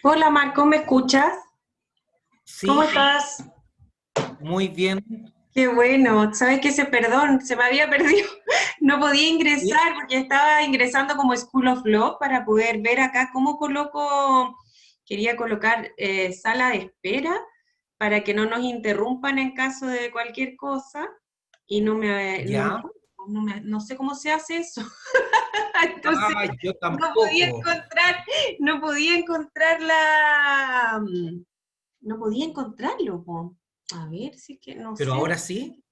Hola Marco, ¿me escuchas? ¿Cómo Sí, estás? muy bien. Qué bueno, sabes que perdón, se me había perdido, no podía Sí. ingresar porque estaba ingresando como School of Law para poder ver acá cómo coloco, quería colocar sala de espera para que no nos interrumpan en caso de cualquier cosa y no me Ya. acuerdo, no sé cómo se hace eso. Entonces Ah, yo no podía tampoco. encontrar, no podía encontrar la, no podía encontrarlo, po. A ver si es que no Pero sé. ahora sí.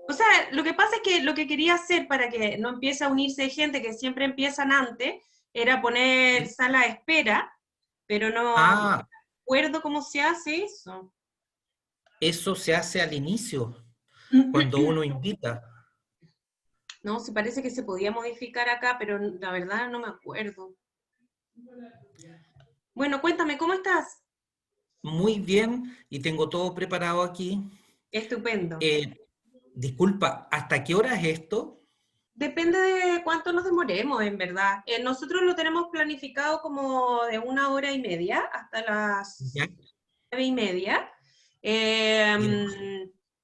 O sea, lo que pasa es que lo que quería hacer para que no empiece a unirse gente que siempre empiezan antes era poner Sí. sala de espera, pero no Ah, recuerdo cómo se hace eso. eso se hace al inicio, cuando uno invita. No, se parece que se podía modificar acá, pero la verdad no me acuerdo. Bueno, cuéntame, ¿cómo estás? Muy bien, y tengo todo preparado aquí. Estupendo. Eh, Disculpa, ¿hasta qué hora es esto? Depende de cuánto nos demoremos, en verdad. Nosotros lo tenemos planificado como de 1 hora y media hasta Ya, las 9:30. ya.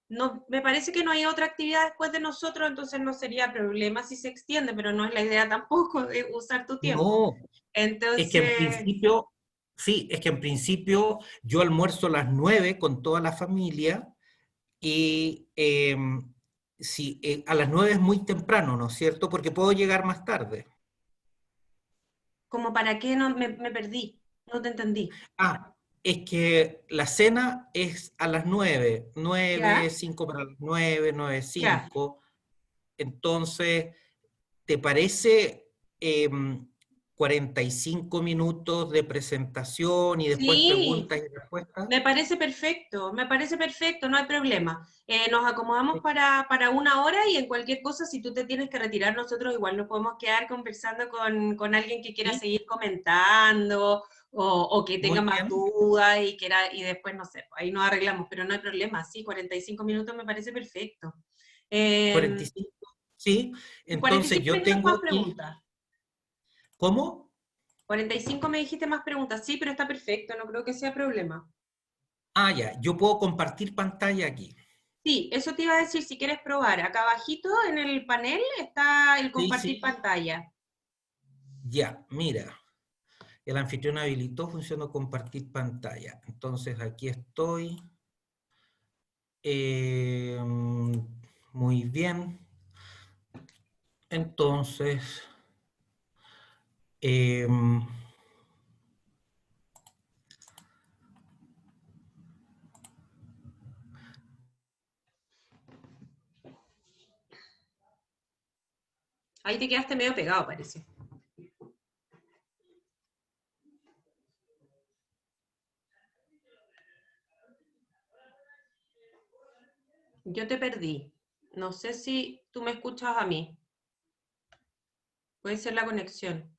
No, me parece que no hay otra actividad después de nosotros, entonces no sería problema si se extiende, pero no es la idea tampoco de usar tu tiempo. No, es que en Entonces, principio, sí, es que en principio yo almuerzo a las 9 con toda la familia. Y sí, a las 9 es muy temprano, ¿no es cierto? Porque puedo llegar más tarde. ¿como para qué no me perdí? No te entendí. Ah, es que la cena es a las 9, ¿Ya? 9, 5 para las 9, 9, Ya. 5. Entonces, ¿te parece 45 minutos de presentación y después Sí, preguntas y respuestas? me parece perfecto, no hay problema. Nos acomodamos para 1 hora y en cualquier cosa, si tú te tienes que retirar, nosotros igual nos podemos quedar conversando con alguien que quiera Sí, seguir comentando o que tenga muy más bien. dudas y después, no sé, ahí nos arreglamos, pero no hay problema, sí, 45 minutos me parece perfecto. Eh, 45, sí. cuarenta y Entonces cinco yo minutos tengo más aquí, preguntas. ¿cómo? 45 me dijiste más preguntas, sí, pero está perfecto, no creo que sea problema. Ah, ya, yo puedo compartir pantalla aquí. Sí, eso te iba a decir si quieres probar. Acá abajito en el panel está el Sí, compartir sí. pantalla. Ya, mira, el anfitrión habilitó función de compartir pantalla. Entonces aquí estoy. Eh, Muy bien. Entonces, eh, Ahí te quedaste medio pegado, parece. Yo te perdí. No sé si tú me escuchas a mí. Puede ser la conexión.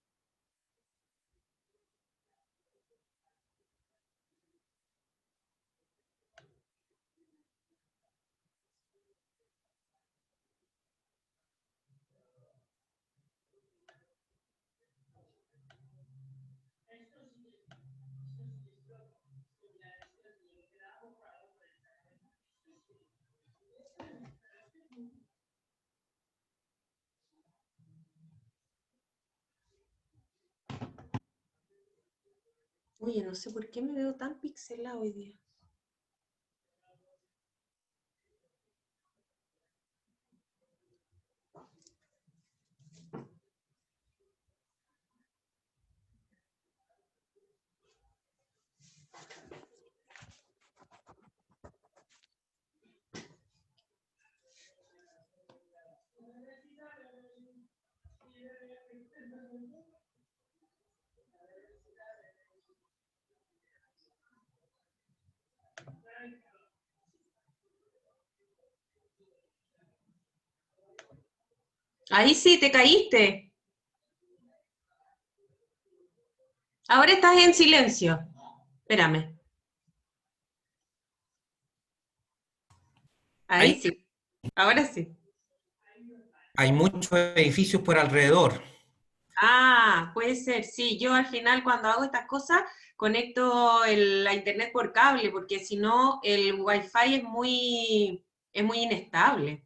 Oye, no sé por qué me veo tan pixelado hoy día. Ahí sí, te caíste. Ahora estás en silencio. Espérame. Ahí hay, sí. Ahora sí. hay muchos edificios por alrededor. Ah, puede ser, sí. Yo al final cuando hago estas cosas conecto la internet por cable, porque si no el wifi es muy inestable.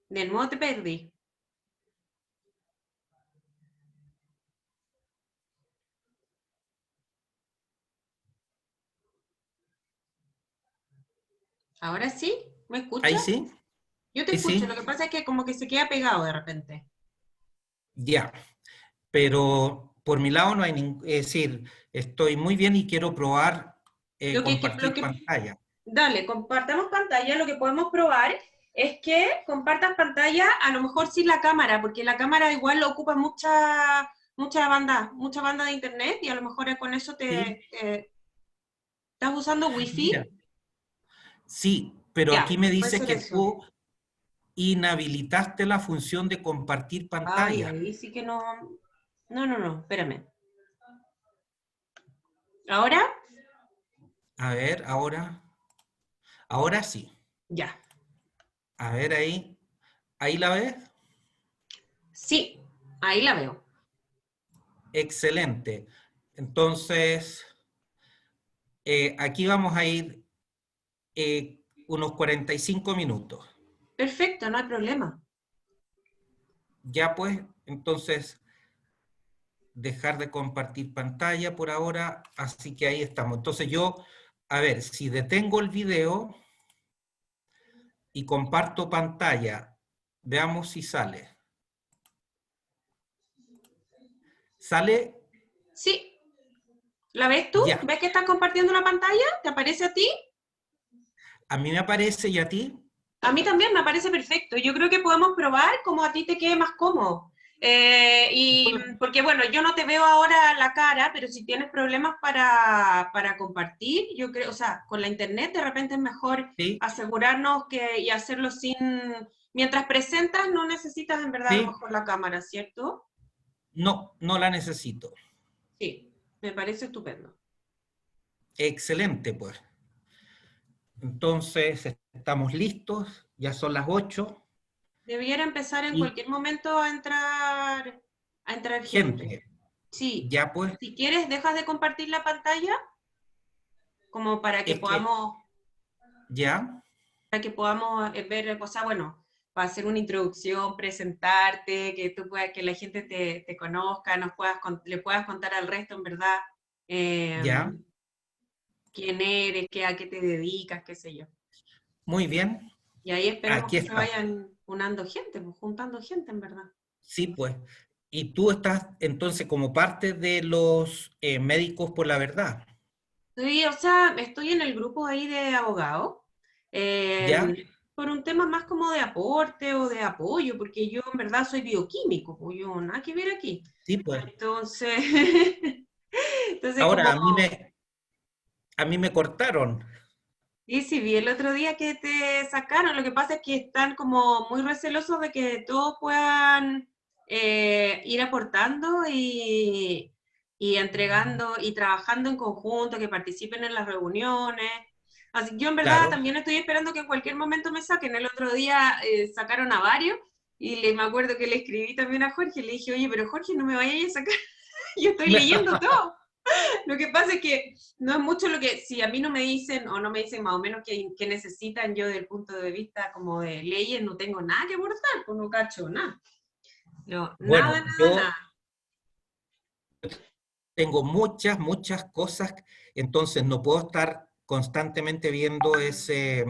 De nuevo te perdí. ¿Ahora sí? ¿Me Ahí escuchas? sí, Yo te ahí escucho, sí, lo que pasa es que como que se queda pegado de repente. ya. Pero por mi lado no hay ningún, es decir, estoy muy bien y quiero probar Lo compartir que, pantalla. dale, compartamos pantalla. Lo que podemos probar es que compartas pantalla, a lo mejor sin la cámara, porque la cámara igual ocupa mucha banda de internet y a lo mejor con eso Sí, ¿estás usando wifi? mira, sí, pero aquí Ya, me puede dice ser que eso. tú inhabilitaste la función de compartir Ay, pantalla. ahí sí que no. No, no, no, espérame. ¿Ahora? A ver, ahora sí. Ya. A ver ahí la ves. Sí, ahí la veo. Excelente. Entonces, aquí vamos a ir unos 45 minutos. Perfecto, no hay problema. Ya pues, entonces, dejar de compartir pantalla por ahora, así que ahí estamos. Entonces yo, a ver, si detengo el video y comparto pantalla, veamos si sale. ¿Sale? Sí, ¿la ves tú? Ya. ¿Ves que estás compartiendo una pantalla? ¿Te aparece a ti? A mí me aparece y a ti. A mí también me parece perfecto. Yo creo que podemos probar como a ti te quede más cómodo. Y porque bueno, yo no te veo ahora la cara, pero si tienes problemas para compartir, yo creo, o sea, con la internet de repente es mejor Sí, asegurarnos que y hacerlo sin, mientras presentas no necesitas en verdad a lo sí. mejor la cámara, ¿cierto? No, no la necesito. Sí, me parece estupendo. Excelente, pues. Entonces, estamos listos. Ya son las 8 Debiera empezar en y cualquier momento a entrar gente. gente. Sí, Ya pues, si quieres, dejas de compartir la pantalla como es que ya, para que podamos ver, o sea, bueno, para hacer una introducción, presentarte, que tú puedas, que la gente te conozca, le puedas contar al resto en verdad eh, ya. quién eres, a qué te dedicas, qué sé yo. Muy bien. Y ahí esperemos Aquí que se está. vayan unando gente, pues, juntando gente en verdad. Sí, pues. Y tú estás entonces como parte de los médicos por la verdad. Sí, o sea, estoy en el grupo ahí de abogados, ¿Ya? por un tema más como de aporte o de apoyo, porque yo en verdad soy bioquímico, pues yo nada que ver aquí. Sí, pues. Entonces, entonces como, Ahora, a mí me cortaron. y sí, vi el otro día que te sacaron, lo que pasa es que están como muy recelosos de que todos puedan ir aportando y entregando y trabajando en conjunto, que participen en las reuniones. Así que yo en verdad Claro. también estoy esperando que en cualquier momento me saquen. El otro día sacaron a varios y me acuerdo que le escribí también a Jorge, le dije, oye, pero Jorge, no me vayas a sacar, yo estoy leyendo todo. Lo que pasa es que no es mucho lo que, si a mí no me dicen o no me dicen más o menos que necesitan yo del punto de vista como de leyes, no tengo nada que aportar, pues no cacho nada. No, nada, Bueno, nada, yo nada. tengo muchas cosas, entonces no puedo estar constantemente viendo ese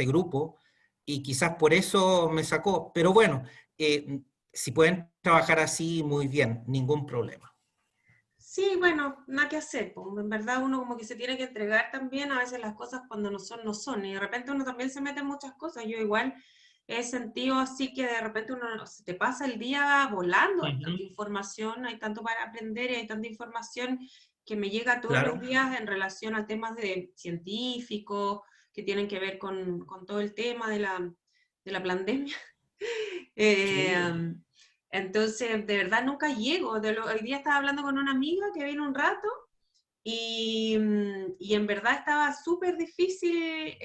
grupo y quizás por eso me sacó. Pero bueno, si pueden trabajar así, muy bien, ningún problema. Sí, bueno, nada que hacer, pues en verdad uno como que se tiene que entregar también a veces las cosas cuando no son, no son, y de repente uno también se mete en muchas cosas, yo igual he sentido así que de repente uno se te pasa el día volando, hay tanta Ujú. información, hay tanto para aprender y hay tanta información que me llega todos los Claro, días en relación a temas de científicos que tienen que ver con todo el tema de la pandemia. sí, Eh, entonces, de verdad nunca llego. Hoy día estaba hablando con una amiga que vino un rato y en verdad estaba súper difícil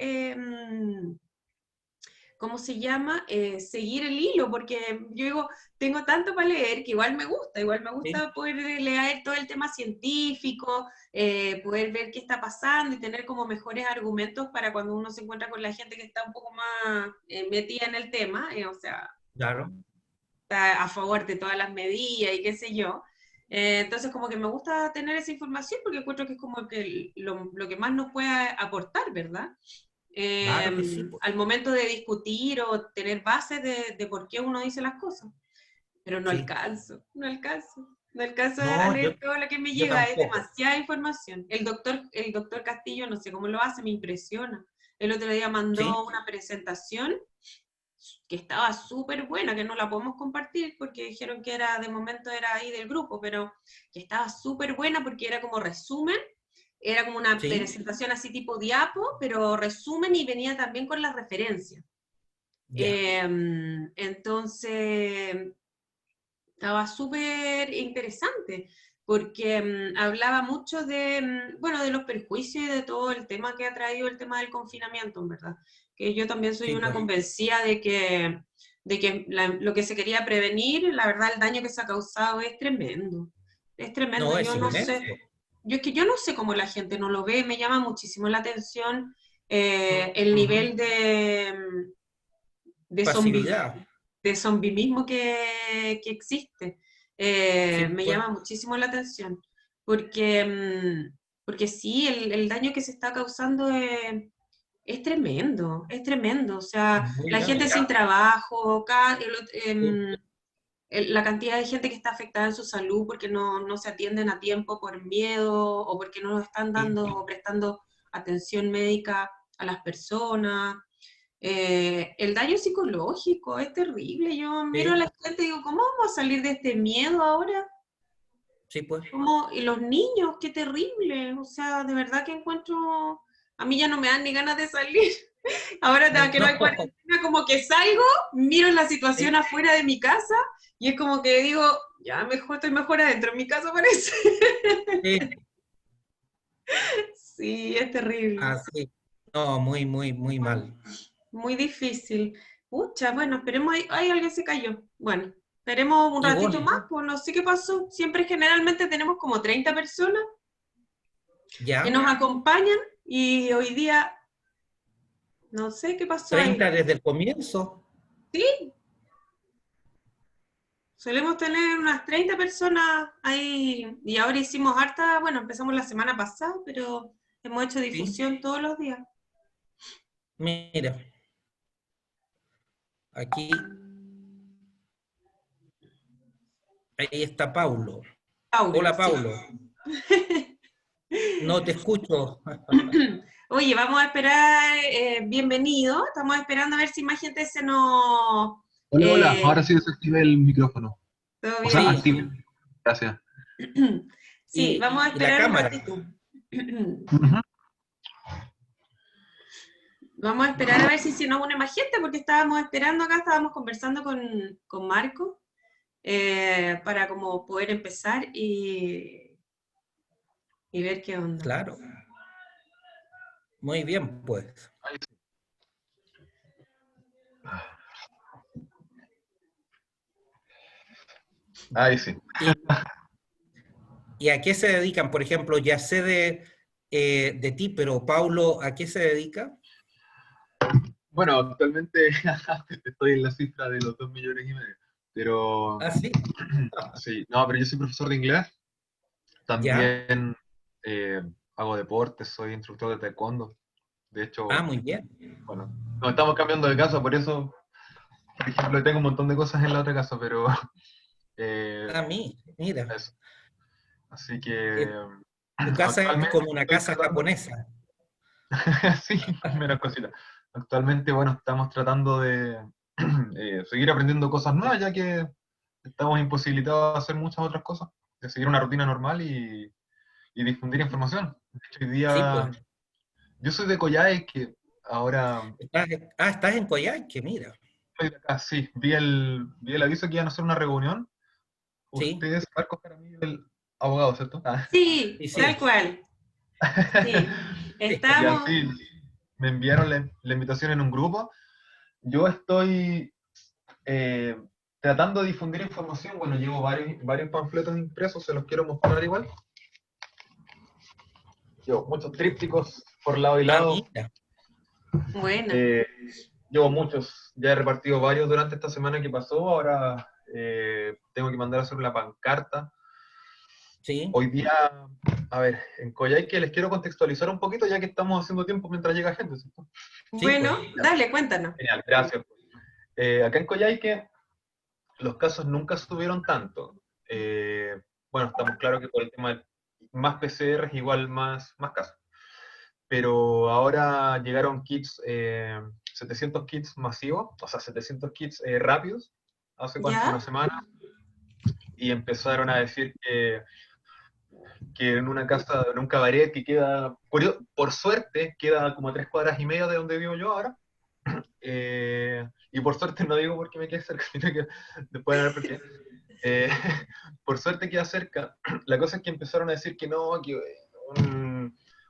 ¿cómo se llama? Seguir el hilo, porque yo digo, tengo tanto para leer que igual me Sí, gusta poder leer todo el tema científico, poder ver qué está pasando y tener como mejores argumentos para cuando uno se encuentra con la gente que está un poco más metida en el tema, o sea, claro. está a favor de todas las medidas y qué sé yo. Entonces, como que me gusta tener esa información porque encuentro que es como que lo que más nos puede aportar, ¿verdad? Claro que sí, pues. Al momento de discutir o tener bases de por qué uno dice las cosas. Pero Sí. no alcanzo a No, leer todo lo que me yo llega, es tampoco. demasiada información. El doctor Castillo, no sé cómo lo hace, me impresiona. El otro día mandó Sí, una presentación que estaba súper buena, que no la podemos compartir porque dijeron que era, de momento era ahí del grupo, pero que estaba súper buena porque era como resumen, era como una sí, presentación así tipo diapo, pero resumen y venía también con las referencias. ya. Entonces, estaba súper interesante porque hablaba mucho de, bueno, de los perjuicios y de todo el tema que ha traído el tema del confinamiento, en verdad. Que yo también soy Sí, una pues. convencida de que lo que se quería prevenir, la verdad, el daño que se ha causado es tremendo. Es tremendo. No, es Yo no sé, inmenso. yo es que yo no sé cómo la gente no lo ve, me llama muchísimo la atención el Ujú. nivel de zombie Pasividad. de zombimismo que existe. Sí, Me pues. llama muchísimo la atención, porque, porque sí, el daño que se está causando es tremendo. O sea, Es muy la gente grande. sin trabajo, Sí, la cantidad de gente que está afectada en su salud porque no se atienden a tiempo por miedo o porque no están sí, dando o prestando atención médica a las personas. El daño psicológico es terrible. Yo miro a sí, la gente y digo, ¿cómo vamos a salir de este miedo ahora? sí, pues. ¿Cómo? Y los niños, qué terrible. O sea, de verdad que encuentro, a mí ya no me dan ni ganas de salir. Ahora que no hay No, cuarentena, como que salgo, miro la situación sí, afuera de mi casa y es como que digo, ya mejor estoy mejor adentro en mi casa parece. sí. Sí, es terrible. Así. No, muy, muy, muy mal. Muy difícil. Pucha, bueno, esperemos, ay, alguien se cayó. Bueno, esperemos un ratito Ivonne, más, pues no sé qué pasó. Siempre generalmente tenemos como 30 personas que ya. nos acompañan y hoy día no sé qué pasó ahí. 30 desde el comienzo. Sí, solemos tener unas 30 personas ahí y ahora hicimos harta, bueno, empezamos la semana pasada, pero hemos hecho Sí. difusión todos los días. Mira, aquí, ahí está Paulo. Paulo, Hola, sí. Paulo. No te escucho. Oye, vamos a esperar, bienvenido, estamos esperando a ver si más gente se nos... Hola, hola. eh, Ahora sí desactivé el micrófono. ¿Todo O sea, bien? Sí, activé el micrófono. Gracias. Sí, vamos a y la esperar un cámara. ratito. Ujú. Vamos a esperar a ver si se nos une más gente, porque estábamos esperando acá, estábamos conversando con Marco para como poder empezar y ver qué onda. Claro. Muy bien, pues. Ahí sí. Ahí sí. ¿Y, y a qué se dedican? Por ejemplo, ya sé de ti, pero Paulo, ¿a qué se dedica? Bueno, actualmente estoy en la cifra de los 2,5 millones. Pero Ah, sí. sí, no, pero yo soy profesor de inglés. Ya. También eh, hago deportes, soy instructor de taekwondo. De Ah, hecho, muy bien. bueno, nos estamos cambiando de casa, por eso, por ejemplo, tengo un montón de cosas en la otra casa, pero eh, A mí, mira. eso. Así que Tu casa es actualmente como una estoy casa tratando. japonesa. Sí, menos cositas. Actualmente, bueno, estamos tratando de seguir aprendiendo cosas nuevas, ya que estamos imposibilitados de hacer muchas otras cosas, de seguir una rutina normal y difundir información. De hecho, hoy Sí, pues. día, yo soy de Coyhaique, que ahora Estás en Coyhaique, mira. estoy de acá, sí, vi el aviso que iban a hacer una reunión. Sí, Ustedes, Marco Jaramillo, el abogado, ¿cierto? Ah. Sí, sí, tal sí. cual. Sí, Sí. Ya estamos, sí, me enviaron la invitación en un grupo. Yo estoy tratando de difundir información. Bueno, llevo varios panfletos impresos, se los quiero mostrar igual. Llevo muchos trípticos por lado y lado. Mira. Bueno. Llevo muchos, ya he repartido varios durante esta semana que pasó. Ahora tengo que mandar a hacer una pancarta. Sí. Hoy día, a ver, en Coyhaique les quiero contextualizar un poquito, ya que estamos haciendo tiempo mientras llega gente, ¿cierto? Sí, Bueno, pues. dale, cuéntanos. Genial, gracias. Acá en Coyhaique los casos nunca subieron tanto. Bueno, estamos claros que por el tema de más PCR es igual más casos. Pero ahora llegaron kits, 700 kits masivos, o sea, 700 kits rápidos, hace ¿Ya? una semana, y empezaron a decir que en una casa, en un cabaret que queda, por suerte, queda como a 3,5 cuadras de donde vivo yo ahora, y por suerte no digo porque me quede cerca, sino que después de ver por qué. Por suerte queda cerca. La cosa es que empezaron a decir que no, que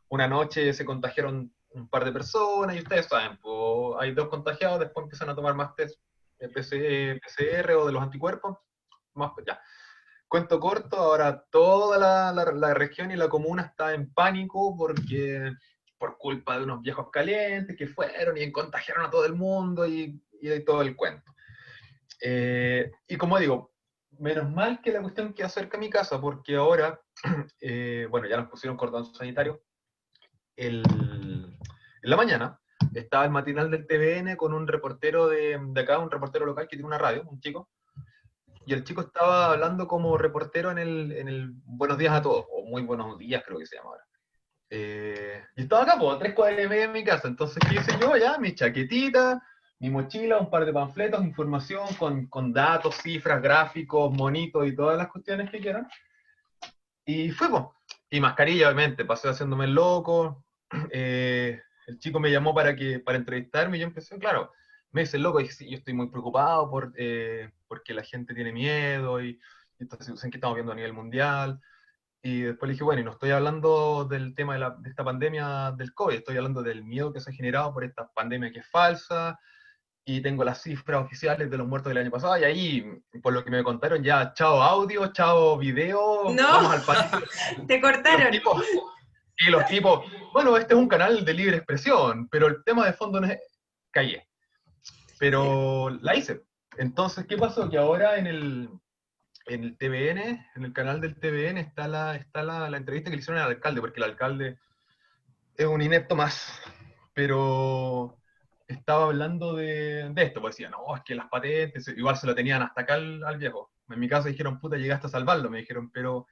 una noche se contagiaron un par de personas, y ustedes saben, pues, hay 2 contagiados, después empiezan a tomar más test de PCR o de los anticuerpos, más ya. Cuento corto, ahora toda la región y la comuna está en pánico por culpa de unos viejos calientes que fueron y contagiaron a todo el mundo y todo el cuento. Y como digo, menos mal que la cuestión queda cerca a mi casa, porque ahora, bueno, ya nos pusieron cordón sanitario. En la mañana estaba el matinal del TVN con un reportero de acá, un reportero local que tiene una radio, un chico, y el chico estaba hablando como reportero en el Buenos Días a Todos, o Muy Buenos Días creo que se llama ahora. Y estaba acá, pues, a 3,5 cuadras de mi casa. Entonces, ¿qué hice yo? Ya, mi chaquetita, mi mochila, un par de panfletos, información con datos, cifras, gráficos, monitos y todas las cuestiones que quieran. Y fuimos. Y mascarilla, obviamente, pasé haciéndome el loco. El chico me llamó para entrevistarme y yo empecé, claro, me dice el loco, y dije, sí, yo estoy muy preocupado porque la gente tiene miedo y esta situación que estamos viendo a nivel mundial. Y después le dije, bueno, y no estoy hablando del tema de esta pandemia del COVID, estoy hablando del miedo que se ha generado por esta pandemia que es falsa, y tengo las cifras oficiales de los muertos del año pasado, y ahí, por lo que me contaron, ya, chao audio, chao video, No, vamos al país. te cortaron. Y los tipos, bueno, este es un canal de libre expresión, pero el tema de fondo no es... Callé. Pero la hice. Entonces, ¿qué pasó? Que ahora en el TVN, en el canal del TVN, está la entrevista que le hicieron al alcalde, porque el alcalde es un inepto más, pero estaba hablando de esto, pues decía, no, es que las patentes, igual se lo tenían hasta acá al viejo. En mi caso dijeron, puta, llegaste a salvarlo, me dijeron, pero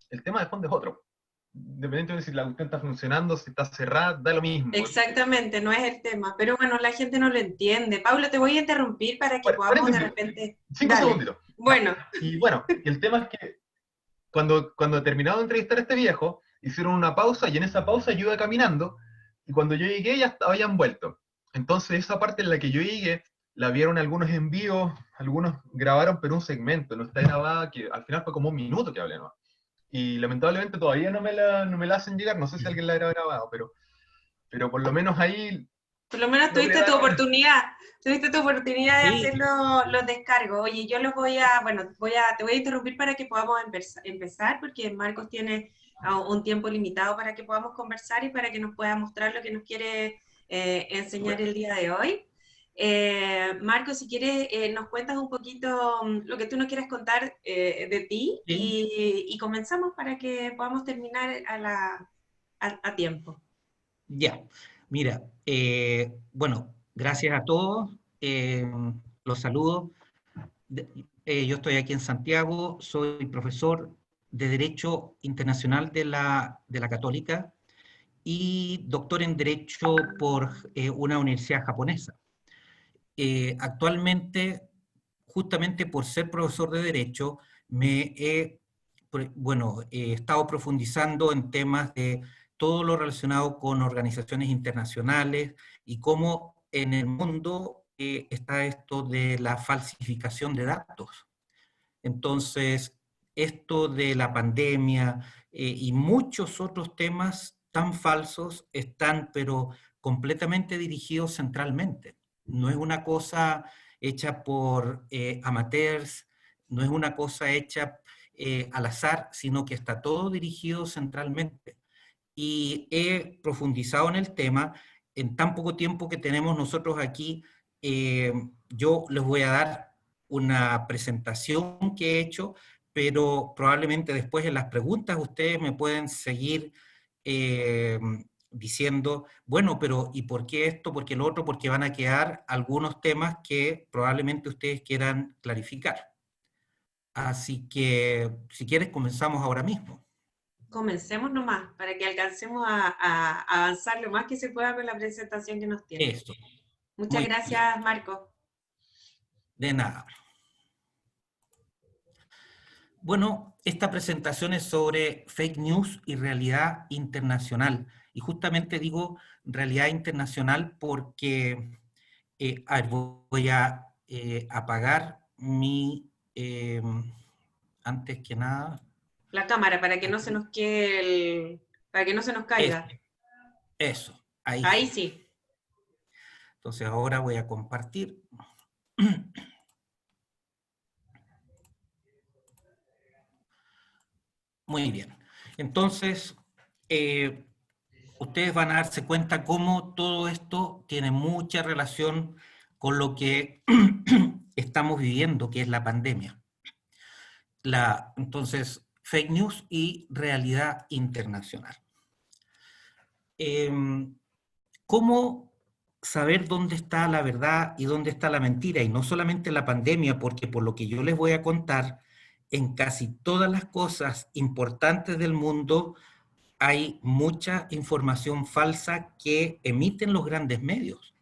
el tema de fondo es otro. Independientemente de si la cuestión está funcionando, si está cerrada, da lo mismo. Exactamente, no es el tema. Pero bueno, la gente no lo entiende. Paula, te voy a interrumpir para que Bueno, podamos de repente... 5 Dale. segunditos. Bueno. Y bueno, y el tema es que cuando terminado de entrevistar a este viejo, hicieron una pausa y en esa pausa yo iba caminando y cuando yo llegué ya habían vuelto. Entonces esa parte en la que yo llegué, la vieron algunos en vivo, algunos grabaron pero un segmento, no está grabada, que al final fue como 1 minuto que hablé, ¿no? Y lamentablemente todavía no me la hacen llegar, no sé si alguien la habrá grabado, pero por lo menos ahí... Por lo menos tuviste tu oportunidad. Tuviste tu oportunidad de Sí. hacer los descargos. Oye, yo los voy a, bueno, te voy a interrumpir para que podamos empezar, porque Marcos tiene un tiempo limitado para que podamos conversar y para que nos pueda mostrar lo que nos quiere enseñar el día de hoy. Marcos, si quieres, nos cuentas un poquito lo que tú nos quieres contar de ti Sí. y comenzamos para que podamos terminar a tiempo. Ya, mira, bueno, gracias a todos, los saludo. Yo estoy aquí en Santiago, soy profesor de Derecho Internacional de la Católica y doctor en Derecho por una universidad japonesa. Actualmente, justamente por ser profesor de Derecho, he estado profundizando en temas de todo lo relacionado con organizaciones internacionales y cómo en el mundo está esto de la falsificación de datos. Entonces, esto de la pandemia y muchos otros temas tan falsos están, pero completamente dirigidos centralmente. no es una cosa hecha por amateurs, no es una cosa hecha al azar, sino que está todo dirigido centralmente. Y he profundizado en el tema en tan poco tiempo que tenemos nosotros aquí. Yo les voy a dar una presentación que he hecho, pero probablemente después en las preguntas ustedes me pueden seguir eh, diciendo, bueno, pero ¿y por qué esto? ¿Por qué lo otro? Porque van a quedar algunos temas que probablemente ustedes quieran clarificar. Así que, si quieres, comenzamos ahora mismo. Comencemos nomás, para que alcancemos a avanzar lo más que se pueda con la presentación que nos tiene. Eso, Muchas muy bien, gracias, Marco. de nada. Bueno, esta presentación es sobre fake news y realidad internacional. Y justamente digo realidad internacional porque, a ver, voy a apagar mi, antes que nada, La cámara, para que no se aquí, nos quede para que no se nos eso, caiga. eso, ahí Ahí sí. sí. Entonces ahora voy a compartir. Muy bien. Entonces, eh, ustedes van a darse cuenta cómo todo esto tiene mucha relación con lo que estamos viviendo, que es la pandemia. Entonces, fake news y realidad internacional. ¿Cómo saber dónde está la verdad y dónde está la mentira? Y no solamente la pandemia, porque por lo que yo les voy a contar, en casi todas las cosas importantes del mundo hay mucha información falsa que emiten los grandes medios.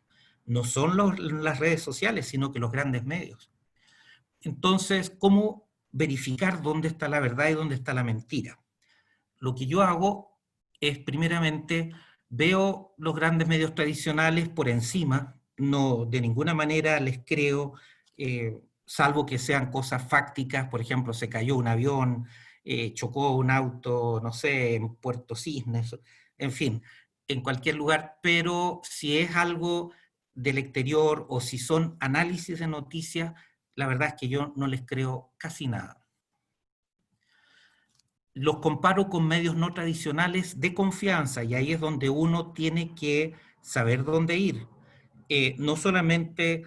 No son las redes sociales, sino que los grandes medios. Entonces, ¿cómo verificar dónde está la verdad y dónde está la mentira? Lo que yo hago es, primeramente, veo los grandes medios tradicionales por encima, no de ninguna manera les creo, salvo que sean cosas fácticas, por ejemplo, se cayó un avión, chocó un auto, no sé, en Puerto Cisnes, en fin, en cualquier lugar, pero si es algo del exterior o si son análisis de noticias, la verdad es que yo no les creo casi nada. Los comparo con medios no tradicionales de confianza y ahí es donde uno tiene que saber dónde ir. No solamente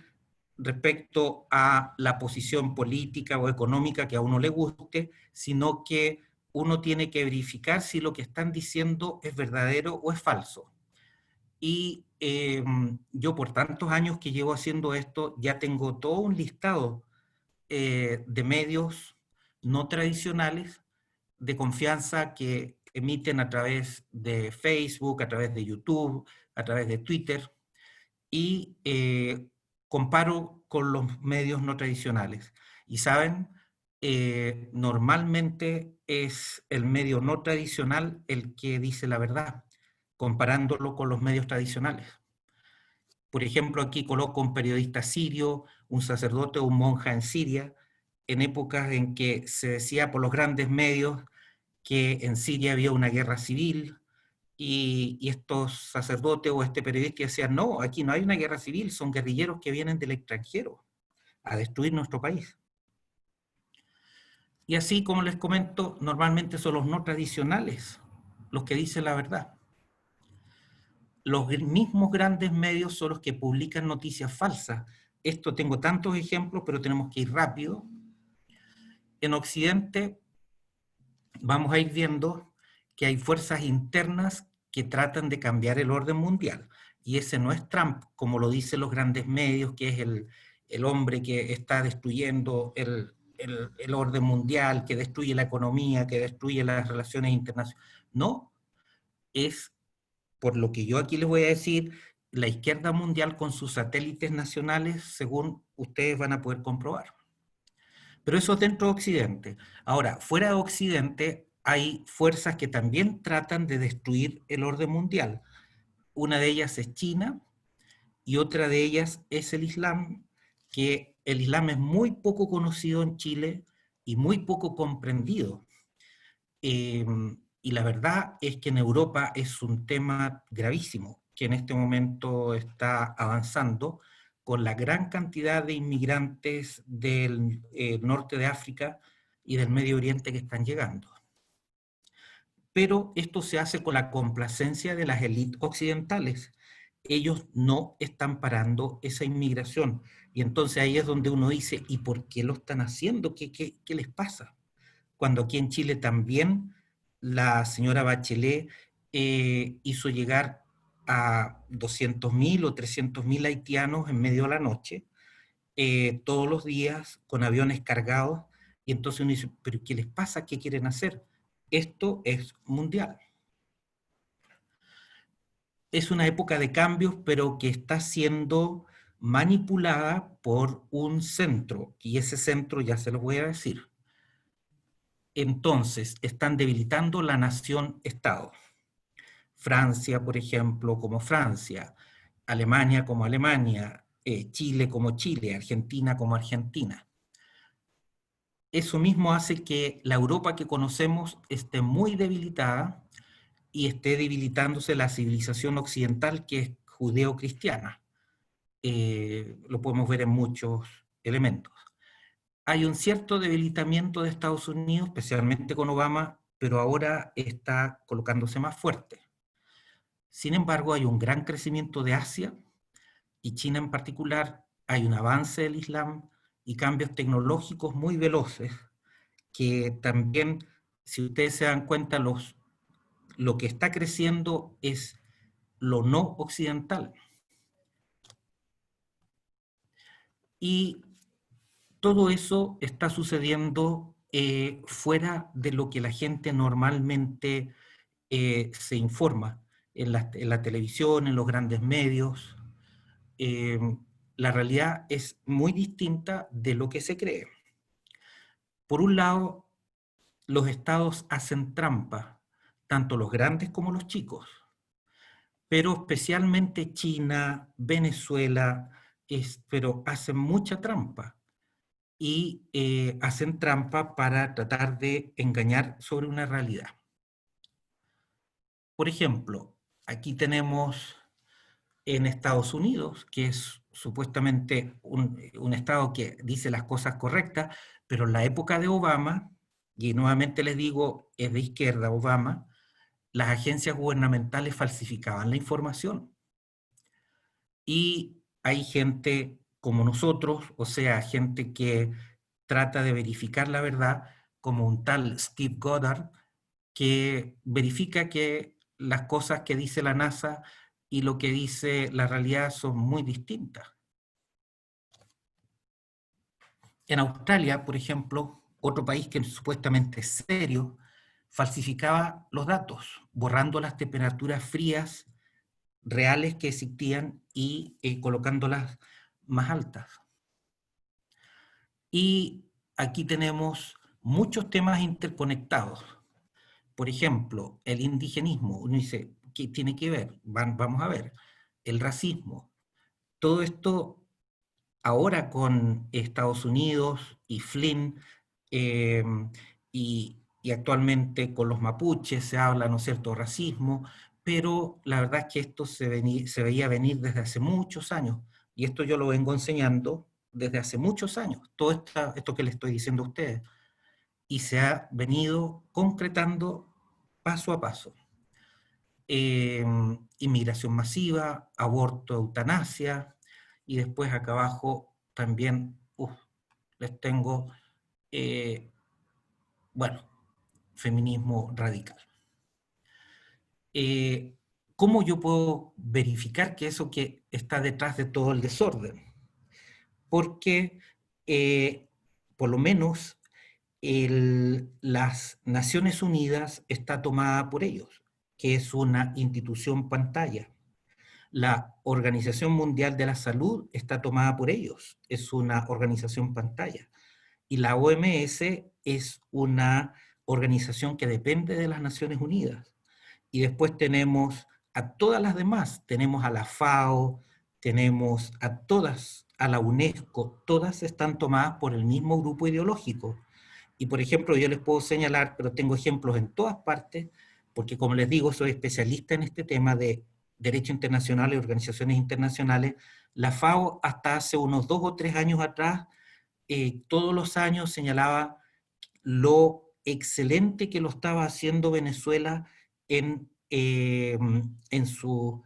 respecto a la posición política o económica que a uno le guste, sino que uno tiene que verificar si lo que están diciendo es verdadero o es falso. Y yo por tantos años que llevo haciendo esto, ya tengo todo un listado de medios no tradicionales de confianza que emiten a través de Facebook, a través de YouTube, a través de Twitter, y comparo con los medios no tradicionales. Y saben, normalmente es el medio no tradicional el que dice la verdad, comparándolo con los medios tradicionales. Por ejemplo, aquí coloco un periodista sirio, un sacerdote o un monja en Siria, en épocas en que se decía por los grandes medios que en Siria había una guerra civil y estos sacerdotes o este periodista decían, no, aquí no hay una guerra civil, son guerrilleros que vienen del extranjero a destruir nuestro país. Y así, como les comento, normalmente son los no tradicionales los que dicen la verdad. Los mismos grandes medios son los que publican noticias falsas. Esto tengo tantos ejemplos, pero tenemos que ir rápido. En Occidente vamos a ir viendo que hay fuerzas internas que tratan de cambiar el orden mundial. Y ese no es Trump, como lo dicen los grandes medios, que es el hombre que está destruyendo el orden mundial, que destruye la economía, que destruye las relaciones internacionales. No, es, por lo que yo aquí les voy a decir, la izquierda mundial con sus satélites nacionales, según ustedes van a poder comprobar. Pero eso es dentro de Occidente. Ahora, fuera de Occidente hay fuerzas que también tratan de destruir el orden mundial. Una de ellas es China y otra de ellas es el Islam, que el Islam es muy poco conocido en Chile y muy poco comprendido. Y la verdad es que en Europa es un tema gravísimo, que en este momento está avanzando, con la gran cantidad de inmigrantes del norte de África y del Medio Oriente que están llegando. Pero esto se hace con la complacencia de las élites occidentales. Ellos no están parando esa inmigración. Y entonces ahí es donde uno dice, ¿y por qué lo están haciendo? ¿Qué les pasa? Cuando aquí en Chile también la señora Bachelet hizo llegar a 200.000 o 300.000 haitianos en medio de la noche, todos los días con aviones cargados, y entonces uno dice, ¿pero qué les pasa? ¿Qué quieren hacer? Esto es mundial. Es una época de cambios, pero que está siendo manipulada por un centro, y ese centro ya se lo voy a decir. Entonces, están debilitando la nación-estado. Francia, por ejemplo, como Francia, Alemania como Alemania, Chile como Chile, Argentina como Argentina. Eso mismo hace que la Europa que conocemos esté muy debilitada y esté debilitándose la civilización occidental, que es judeo-cristiana. Lo podemos ver en muchos elementos. Hay un cierto debilitamiento de Estados Unidos, especialmente con Obama, pero ahora está colocándose más fuerte. Sin embargo, hay un gran crecimiento de Asia y China en particular. Hay un avance del Islam y cambios tecnológicos muy veloces que también, si ustedes se dan cuenta, lo que está creciendo es lo no occidental. Y todo eso está sucediendo fuera de lo que la gente normalmente se informa en la televisión, en los grandes medios. La realidad es muy distinta de lo que se cree. Por un lado, los estados hacen trampa, tanto los grandes como los chicos, pero especialmente China, Venezuela, pero hacen mucha trampa. Y hacen trampa para tratar de engañar sobre una realidad. Por ejemplo, aquí tenemos en Estados Unidos, que es supuestamente un estado que dice las cosas correctas, pero en la época de Obama, y nuevamente les digo, es de izquierda Obama, las agencias gubernamentales falsificaban la información. Y hay gente como nosotros, o sea, gente que trata de verificar la verdad, como un tal Steve Goddard, que verifica que las cosas que dice la NASA y lo que dice la realidad son muy distintas. En Australia, por ejemplo, otro país que supuestamente es serio, falsificaba los datos, borrando las temperaturas frías reales que existían y colocándolas más altas. Y aquí tenemos muchos temas interconectados. Por ejemplo, el indigenismo. Uno dice, ¿qué tiene que ver? Vamos a ver. El racismo. Todo esto ahora con Estados Unidos y Flynn, y actualmente con los mapuches se habla, ¿no es cierto?, racismo, pero la verdad es que esto se veía venir desde hace muchos años, y esto yo lo vengo enseñando desde hace muchos años, todo esto que les estoy diciendo a ustedes, y se ha venido concretando paso a paso. Inmigración masiva, aborto, eutanasia, y después acá abajo también les tengo, bueno, feminismo radical. ¿Cómo yo puedo verificar que eso que está detrás de todo el desorden? Porque por lo menos las Naciones Unidas está tomada por ellos, que es una institución pantalla. La Organización Mundial de la Salud está tomada por ellos, es una organización pantalla. Y la OMS es una organización que depende de las Naciones Unidas. Y después tenemos a todas las demás, tenemos a la FAO, tenemos a todas, a la UNESCO, todas están tomadas por el mismo grupo ideológico. Y por ejemplo, yo les puedo señalar, pero tengo ejemplos en todas partes, porque como les digo, soy especialista en este tema de derecho internacional y organizaciones internacionales, la FAO hasta hace unos 2 o 3 años atrás, todos los años señalaba lo excelente que lo estaba haciendo Venezuela en su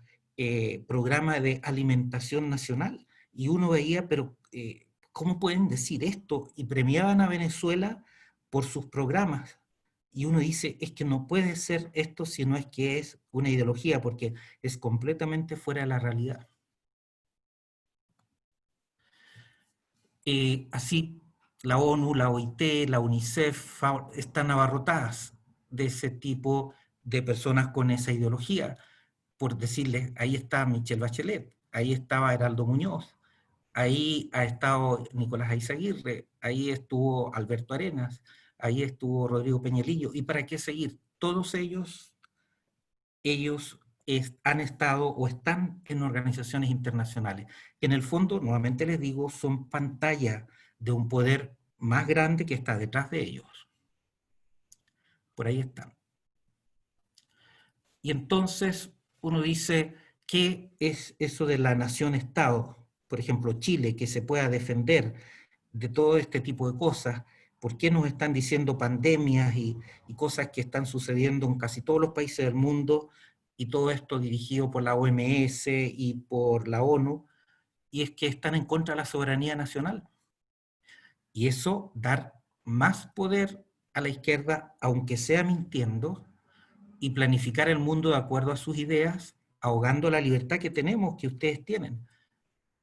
programa de alimentación nacional. Y uno veía, pero ¿cómo pueden decir esto? Y premiaban a Venezuela por sus programas. Y uno dice, es que no puede ser esto si no es que es una ideología, porque es completamente fuera de la realidad. Así, la ONU, la OIT, la UNICEF FAO, están abarrotadas de ese tipo de personas con esa ideología. Por decirles, ahí está Michelle Bachelet, ahí estaba Heraldo Muñoz, ahí ha estado Nicolás Ayzaguirre, ahí estuvo Alberto Arenas, ahí estuvo Rodrigo Peñalillo. ¿Y para qué seguir? Todos ellos han estado o están en organizaciones internacionales, que en el fondo, nuevamente les digo, son pantalla de un poder más grande que está detrás de ellos. Por ahí están. Y entonces uno dice, ¿qué es eso de la nación-estado? Por ejemplo, Chile, que se pueda defender de todo este tipo de cosas. ¿Por qué nos están diciendo pandemias y cosas que están sucediendo en casi todos los países del mundo, y todo esto dirigido por la OMS y por la ONU? Y es que están en contra de la soberanía nacional. Y eso, dar más poder a la izquierda, aunque sea mintiendo, y planificar el mundo de acuerdo a sus ideas, ahogando la libertad que tenemos, que ustedes tienen.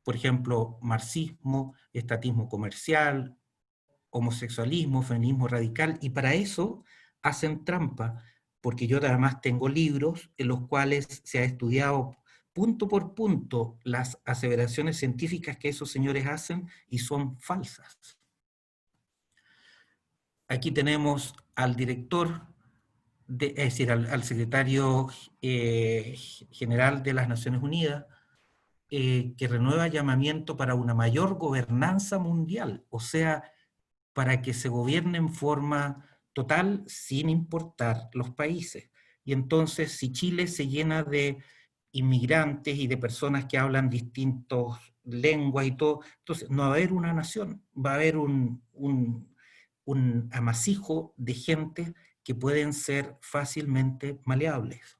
Por ejemplo, marxismo, estatismo comercial, homosexualismo, feminismo radical, y para eso hacen trampa, porque yo además tengo libros en los cuales se ha estudiado punto por punto las aseveraciones científicas que esos señores hacen y son falsas. Aquí tenemos al director, es decir, al secretario general de las Naciones Unidas, que renueva llamamiento para una mayor gobernanza mundial, o sea, para que se gobierne en forma total sin importar los países. Y entonces, si Chile se llena de inmigrantes y de personas que hablan distintas lenguas y todo, entonces no va a haber una nación, va a haber un amasijo de gente que pueden ser fácilmente maleables.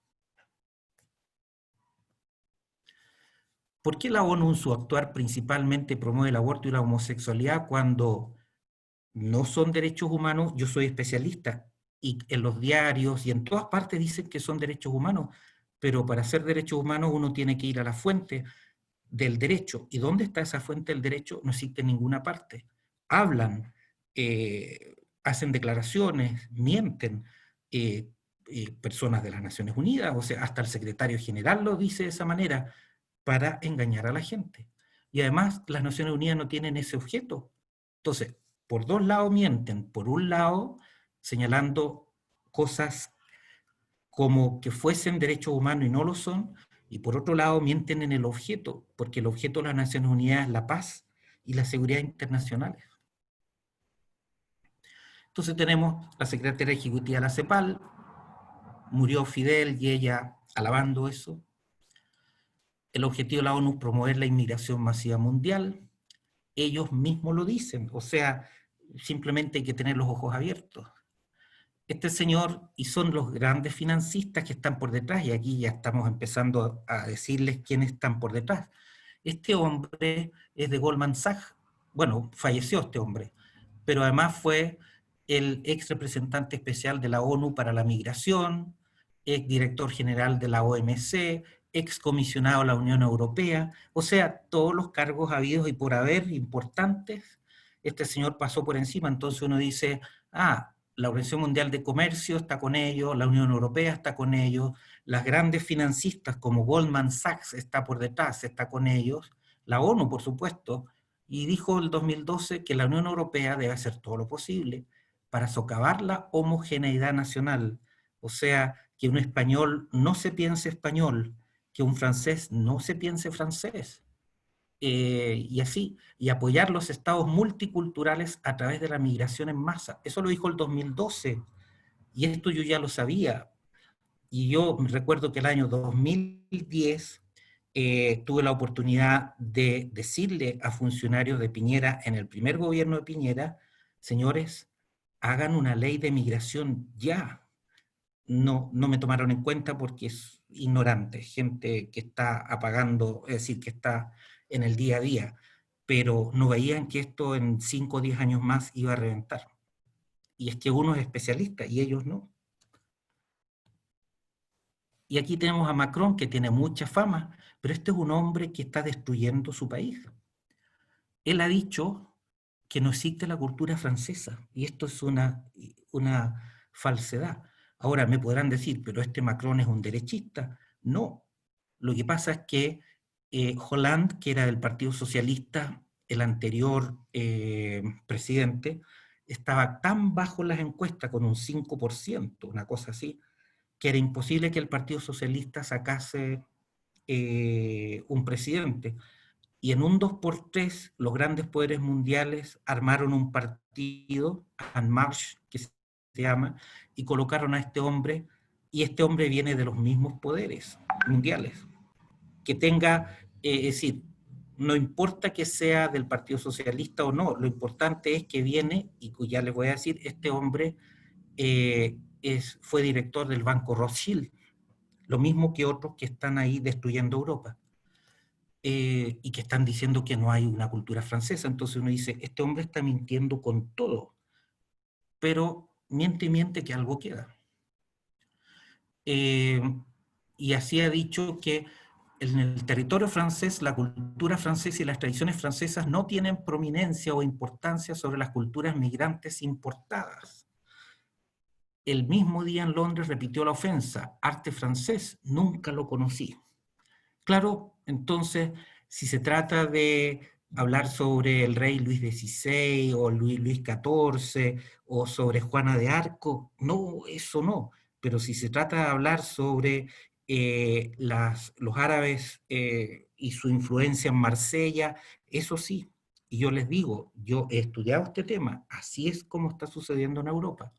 ¿Por qué la ONU en su actuar principalmente promueve el aborto y la homosexualidad cuando no son derechos humanos? Yo soy especialista y en los diarios y en todas partes dicen que son derechos humanos, pero para ser derechos humanos uno tiene que ir a la fuente del derecho. ¿Y dónde está esa fuente del derecho? No existe en ninguna parte. Hablan, hacen declaraciones, mienten, personas de las Naciones Unidas, o sea, hasta el secretario general lo dice de esa manera, para engañar a la gente. Y además las Naciones Unidas no tienen ese objeto. Entonces, por dos lados mienten. Por un lado, señalando cosas como que fuesen derechos humanos y no lo son, y por otro lado mienten en el objeto, porque el objeto de las Naciones Unidas es la paz y la seguridad internacionales. Entonces tenemos la secretaria ejecutiva de la CEPAL, murió Fidel y ella alabando eso. El objetivo de la ONU es promover la inmigración masiva mundial. Ellos mismos lo dicen, o sea, simplemente hay que tener los ojos abiertos. Este señor, y son los grandes financistas que están por detrás, y aquí ya estamos empezando a decirles quiénes están por detrás. Este hombre es de Goldman Sachs, bueno, falleció este hombre, pero además fue el ex representante especial de la ONU para la migración, ex director general de la OMC, ex comisionado a la Unión Europea, o sea, todos los cargos habidos y por haber importantes, este señor pasó por encima. Entonces uno dice, la Organización Mundial de Comercio está con ellos, la Unión Europea está con ellos, las grandes financistas como Goldman Sachs está por detrás, está con ellos, la ONU, por supuesto, y dijo en el 2012 que la Unión Europea debe hacer todo lo posible para socavar la homogeneidad nacional, o sea, que un español no se piense español, que un francés no se piense francés, y así, y apoyar los estados multiculturales a través de la migración en masa. Eso lo dijo el 2012, y esto yo ya lo sabía, Y yo me recuerdo que el año 2010 tuve la oportunidad de decirle a funcionarios de Piñera, en el primer gobierno de Piñera, señores, hagan una ley de migración ya. No, no me tomaron en cuenta porque es ignorante, gente que está apagando, es decir, que está en el día a día, pero no veían que esto en 5 o 10 años más iba a reventar. Y es que uno es especialista y ellos no. Y aquí tenemos a Macron, que tiene mucha fama, pero este es un hombre que está destruyendo su país. Él ha dicho que no existe la cultura francesa, y esto es una falsedad. Ahora me podrán decir, pero este Macron es un derechista. No, lo que pasa es que Hollande, que era del Partido Socialista, el anterior presidente, estaba tan bajo en las encuestas, con un 5%, una cosa así, que era imposible que el Partido Socialista sacase un presidente. Y en un 2x3, los grandes poderes mundiales armaron un partido, En Marche, que se llama, y colocaron a este hombre, y este hombre viene de los mismos poderes mundiales. Que tenga, es decir, no importa que sea del Partido Socialista o no, lo importante es que viene, y ya les voy a decir, este hombre fue director del Banco Rothschild, lo mismo que otros que están ahí destruyendo Europa. Y que están diciendo que no hay una cultura francesa. Entonces uno dice, este hombre está mintiendo con todo, pero miente y miente que algo queda. Y así ha dicho que en el territorio francés, la cultura francesa y las tradiciones francesas no tienen prominencia o importancia sobre las culturas migrantes importadas. El mismo día en Londres repitió la ofensa, arte francés, nunca lo conocí. Claro, entonces, si se trata de hablar sobre el rey Luis XVI o Luis XIV o sobre Juana de Arco, no, eso no. Pero si se trata de hablar sobre los árabes y su influencia en Marsella, eso sí. Y yo les digo, yo he estudiado este tema, así es como está sucediendo en Europa.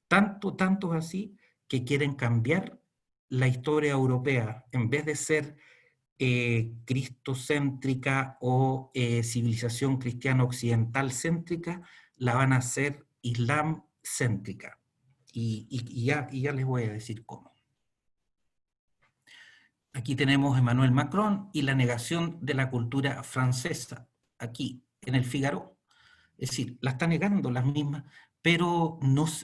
Tanto así que quieren cambiar la historia europea, en vez de ser cristocéntrica o civilización cristiana occidental céntrica, la van a hacer islam céntrica. Y ya les voy a decir cómo. Aquí tenemos Emmanuel Macron y la negación de la cultura francesa, aquí en el Figaro. Es decir, la está negando las mismas, pero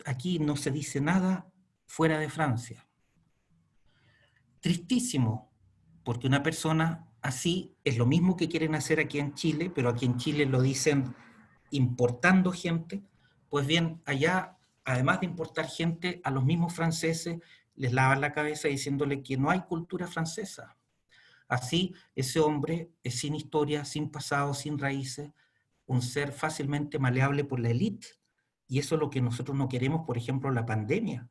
aquí no se dice nada fuera de Francia. Tristísimo, porque una persona así es lo mismo que quieren hacer aquí en Chile, pero aquí en Chile lo dicen importando gente. Pues bien, allá, además de importar gente, a los mismos franceses les lavan la cabeza diciéndole que no hay cultura francesa. Así, ese hombre es sin historia, sin pasado, sin raíces, un ser fácilmente maleable por la élite. Y eso es lo que nosotros no queremos, por ejemplo, la pandemia,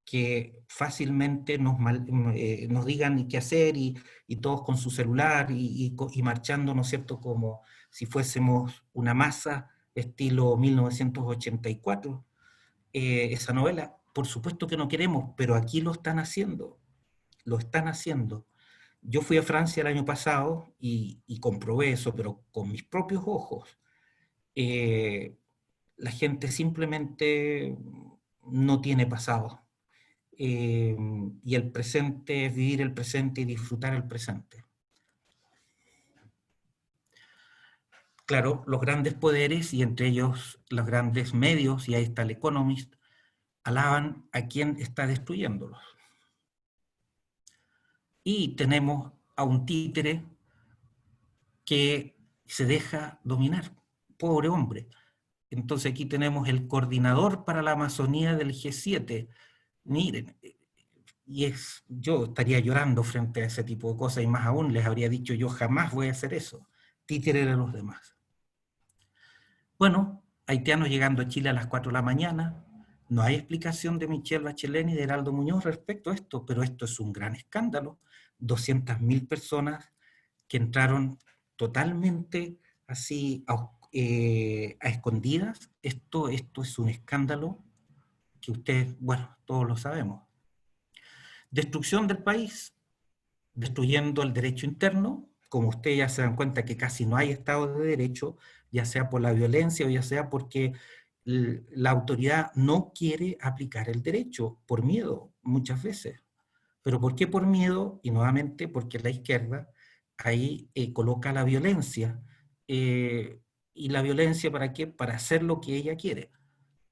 que fácilmente nos digan qué hacer y todos con su celular y marchando, ¿no es cierto?, como si fuésemos una masa estilo 1984, esa novela. Por supuesto que no queremos, pero aquí lo están haciendo, lo están haciendo. Yo fui a Francia el año pasado y comprobé eso, pero con mis propios ojos. La gente simplemente no tiene pasado. Y el presente es vivir el presente y disfrutar el presente. Claro, los grandes poderes, y entre ellos los grandes medios, y ahí está el Economist, alaban a quien está destruyéndolos. Y tenemos a un títere que se deja dominar, pobre hombre. Entonces aquí tenemos el coordinador para la Amazonía del G7. Miren, yo estaría llorando frente a ese tipo de cosas, y más aún les habría dicho, yo jamás voy a hacer eso, títere de los demás. Bueno, haitianos llegando a Chile a las 4 de la mañana, no hay explicación de Michelle Bachelet ni de Heraldo Muñoz respecto a esto, pero esto es un gran escándalo. 200.000 personas que entraron totalmente así a escondidas. Esto es un escándalo que ustedes, bueno, todos lo sabemos. Destrucción del país, destruyendo el derecho interno, como ustedes ya se dan cuenta que casi no hay Estado de Derecho, ya sea por la violencia o ya sea porque la autoridad no quiere aplicar el derecho, por miedo, muchas veces. ¿Pero por qué por miedo? Y nuevamente porque la izquierda ahí coloca la violencia. ¿Y la violencia para qué? Para hacer lo que ella quiere.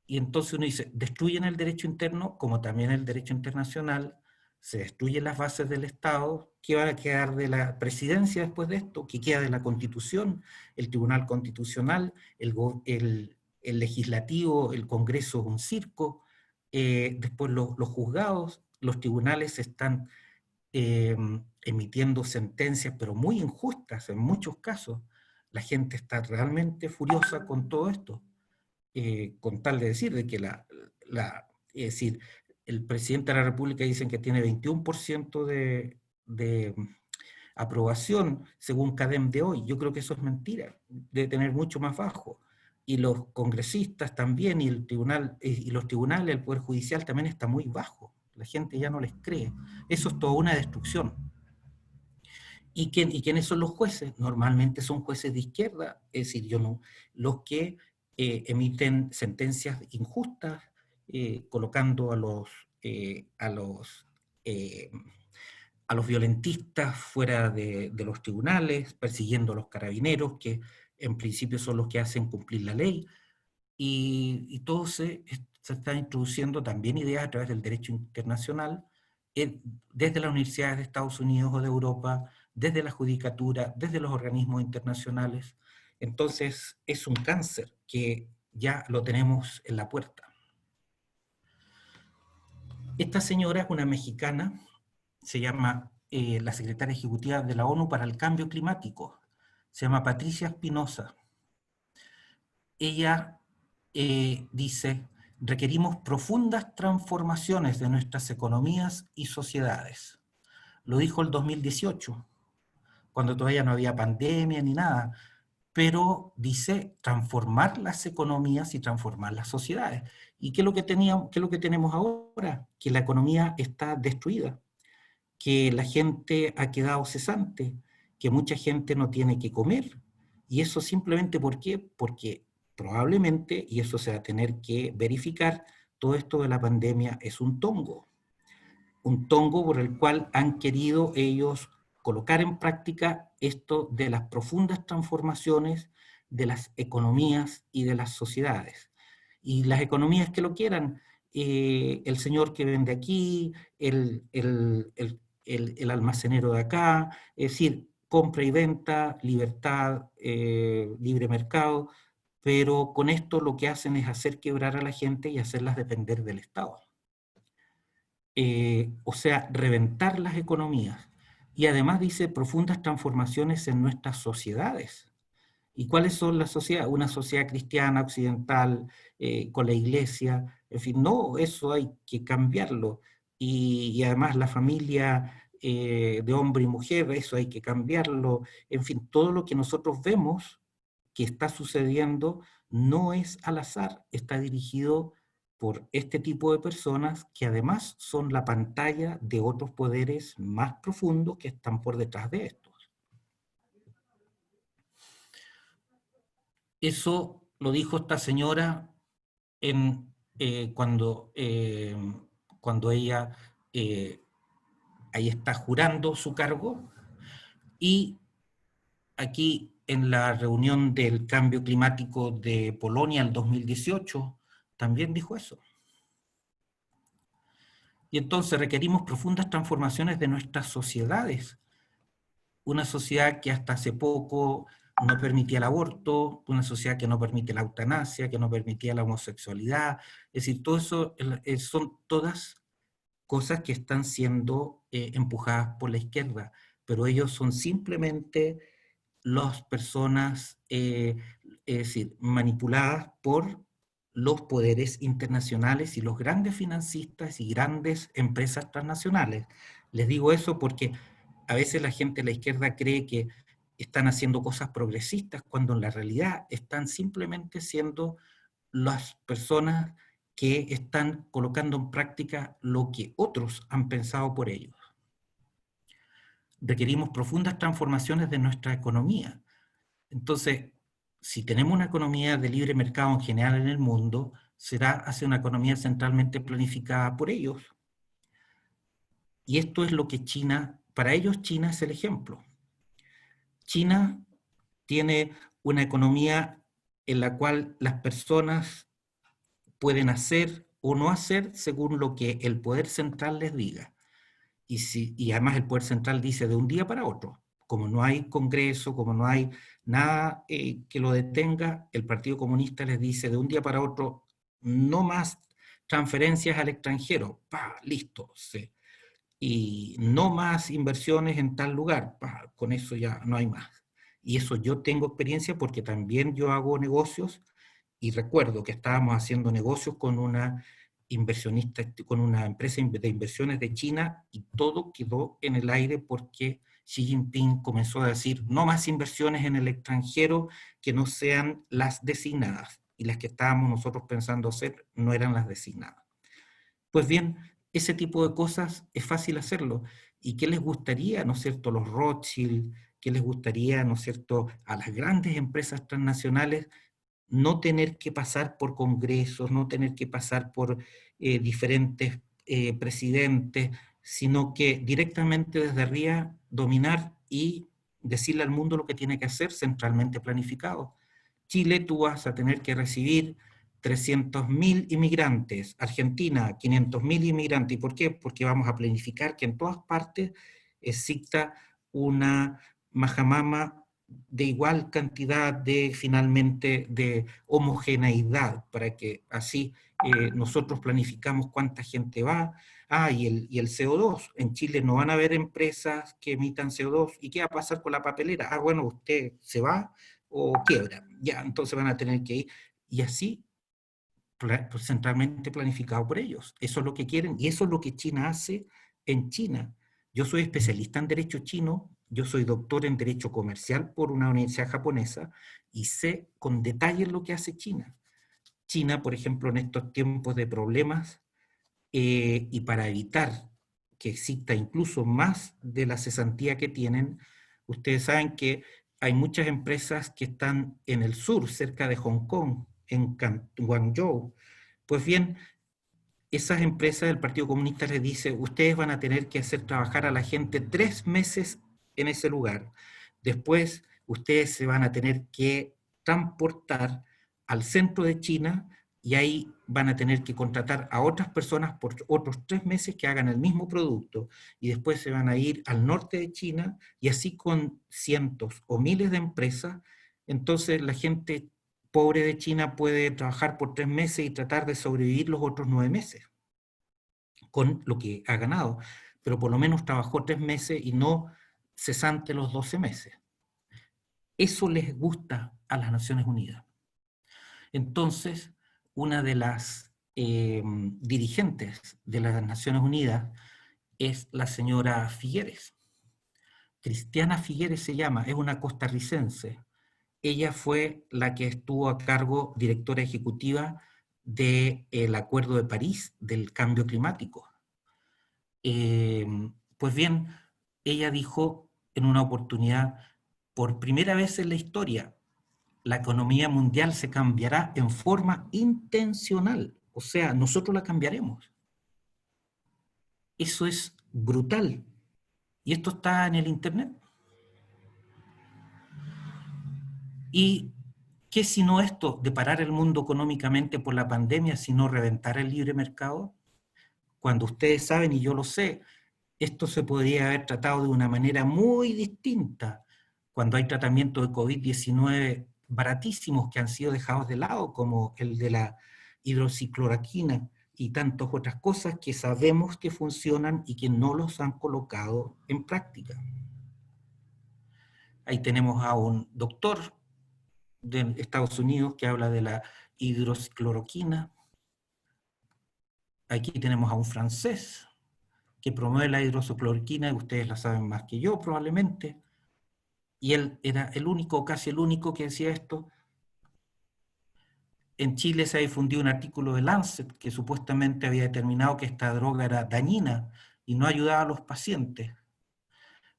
Y entonces uno dice, destruyen el derecho interno, como también el derecho internacional, se destruyen las bases del Estado. ¿Qué va a quedar de la presidencia después de esto? ¿Qué queda de la Constitución? El Tribunal Constitucional, el Legislativo, el Congreso es un circo, después los juzgados, los tribunales están emitiendo sentencias, pero muy injustas en muchos casos. La gente está realmente furiosa con todo esto. Con tal de decir de que es decir, el presidente de la República dicen que tiene 21% de aprobación según CADEM de hoy. Yo creo que eso es mentira, debe tener mucho más bajo. Y los congresistas también, y el tribunal, y los tribunales, el Poder Judicial también está muy bajo. La gente ya no les cree. Eso es toda una destrucción. ¿Y quiénes son los jueces? Normalmente son jueces de izquierda, es decir, los que emiten sentencias injustas, colocando eh, a los violentistas fuera de los tribunales, persiguiendo a los carabineros, que en principio son los que hacen cumplir la ley, y todo se está introduciendo también ideas a través del derecho internacional, desde las universidades de Estados Unidos o de Europa, desde la judicatura, desde los organismos internacionales. Entonces es un cáncer que ya lo tenemos en la puerta. Esta señora es una mexicana, se llama la secretaria ejecutiva de la ONU para el Cambio Climático, se llama Patricia Espinosa. Ella dice, requerimos profundas transformaciones de nuestras economías y sociedades. Lo dijo el 2018, cuando todavía no había pandemia ni nada, pero dice transformar las economías y transformar las sociedades. ¿Y qué es lo que tenemos ahora? Que la economía está destruida, que la gente ha quedado cesante, que mucha gente no tiene que comer. Y eso simplemente, ¿por qué? Porque probablemente, y eso se va a tener que verificar, todo esto de la pandemia es un tongo por el cual han querido ellos colocar en práctica esto de las profundas transformaciones de las economías y de las sociedades. Y las economías que lo quieran, el señor que vende aquí, el almacenero de acá, es decir, compra y venta, libertad, libre mercado, pero con esto lo que hacen es hacer quebrar a la gente y hacerlas depender del Estado. O sea, reventar las economías. Y además dice profundas transformaciones en nuestras sociedades. ¿Y cuáles son las sociedades? Una sociedad cristiana, occidental, con la iglesia, en fin, no, eso hay que cambiarlo. Y además la familia de hombre y mujer, eso hay que cambiarlo. En fin, todo lo que nosotros vemos que está sucediendo no es al azar, está dirigido por este tipo de personas que además son la pantalla de otros poderes más profundos que están por detrás de estos. Eso lo dijo esta señora cuando ella ahí está jurando su cargo, y aquí en la reunión del cambio climático de Polonia el 2018 también dijo eso. Y entonces requerimos profundas transformaciones de nuestras sociedades. Una sociedad que hasta hace poco no permitía el aborto, una sociedad que no permite la eutanasia, que no permitía la homosexualidad. Es decir, todo eso son todas cosas que están siendo empujadas por la izquierda, pero ellos son simplemente las personas, es decir, manipuladas por los poderes internacionales y los grandes financistas y grandes empresas transnacionales. Les digo eso porque a veces la gente de la izquierda cree que están haciendo cosas progresistas cuando en la realidad están simplemente siendo las personas que están colocando en práctica lo que otros han pensado por ellos. Requerimos profundas transformaciones de nuestra economía. Entonces, si tenemos una economía de libre mercado en general en el mundo, será hacia una economía centralmente planificada por ellos. Y esto es lo que China, para ellos China es el ejemplo. China tiene una economía en la cual las personas pueden hacer o no hacer según lo que el poder central les diga. Y además el poder central dice de un día para otro. Como no hay congreso, como no hay nada que lo detenga, el Partido Comunista les dice de un día para otro, no más transferencias al extranjero, listo, sí. Y no más inversiones en tal lugar, con eso ya no hay más. Y eso yo tengo experiencia porque también yo hago negocios y recuerdo que estábamos haciendo negocios con una inversionista, con una empresa de inversiones de China y todo quedó en el aire porque Xi Jinping comenzó a decir no más inversiones en el extranjero que no sean las designadas. Y las que estábamos nosotros pensando hacer no eran las designadas. Pues bien, ese tipo de cosas es fácil hacerlo. ¿Y qué les gustaría, no es cierto, los Rothschild? ¿Qué les gustaría, no es cierto, a las grandes empresas transnacionales? No tener que pasar por congresos, no tener que pasar por diferentes presidentes, sino que directamente desde arriba dominar y decirle al mundo lo que tiene que hacer centralmente planificado. Chile, tú vas a tener que recibir 300.000 inmigrantes, Argentina 500.000 inmigrantes. ¿Y por qué? Porque vamos a planificar que en todas partes exista una majamama de igual cantidad de, finalmente, de homogeneidad, para que así nosotros planificamos cuánta gente va. Y el CO2. En Chile no van a haber empresas que emitan CO2. ¿Y qué va a pasar con la papelera? Bueno, usted se va o quiebra. Ya, entonces van a tener que ir. Y así, centralmente planificado por ellos. Eso es lo que quieren y eso es lo que China hace en China. Yo soy especialista en derecho chino, yo soy doctor en derecho comercial por una universidad japonesa y sé con detalle lo que hace China. China, por ejemplo, en estos tiempos de problemas y para evitar que exista incluso más de la cesantía que tienen, ustedes saben que hay muchas empresas que están en el sur, cerca de Hong Kong, en Guangzhou. Pues bien, esas empresas del Partido Comunista les dice, ustedes van a tener que hacer trabajar a la gente 3 meses en ese lugar. Después, ustedes se van a tener que transportar al centro de China y ahí van a tener que contratar a otras personas por otros 3 meses que hagan el mismo producto. Y después se van a ir al norte de China y así con cientos o miles de empresas. Entonces la gente pobre de China puede trabajar por 3 meses y tratar de sobrevivir los otros 9 meses con lo que ha ganado, pero por lo menos trabajó 3 meses y no cesante los 12 meses. Eso les gusta a las Naciones Unidas. Entonces, una de las dirigentes de las Naciones Unidas es la señora Figueres. Cristiana Figueres se llama, es una costarricense. Ella fue la que estuvo a cargo, directora ejecutiva del Acuerdo de París del cambio climático. Pues bien, ella dijo en una oportunidad, por primera vez en la historia, la economía mundial se cambiará en forma intencional. O sea, nosotros la cambiaremos. Eso es brutal. Y esto está en el internet. ¿Y qué sino esto de parar el mundo económicamente por la pandemia, sino reventar el libre mercado? Cuando ustedes saben, y yo lo sé, esto se podría haber tratado de una manera muy distinta. Cuando hay tratamientos de COVID-19 baratísimos que han sido dejados de lado, como el de la hidroxicloroquina y tantas otras cosas que sabemos que funcionan y que no los han colocado en práctica. Ahí tenemos a un doctor de Estados Unidos que habla de la hidroxicloroquina. Aquí tenemos a un francés que promueve la hidroxicloroquina, y ustedes la saben más que yo probablemente, y él era el único, casi el único que decía esto. en Chile se ha difundido un artículo de Lancet que supuestamente había determinado que esta droga era dañina y no ayudaba a los pacientes.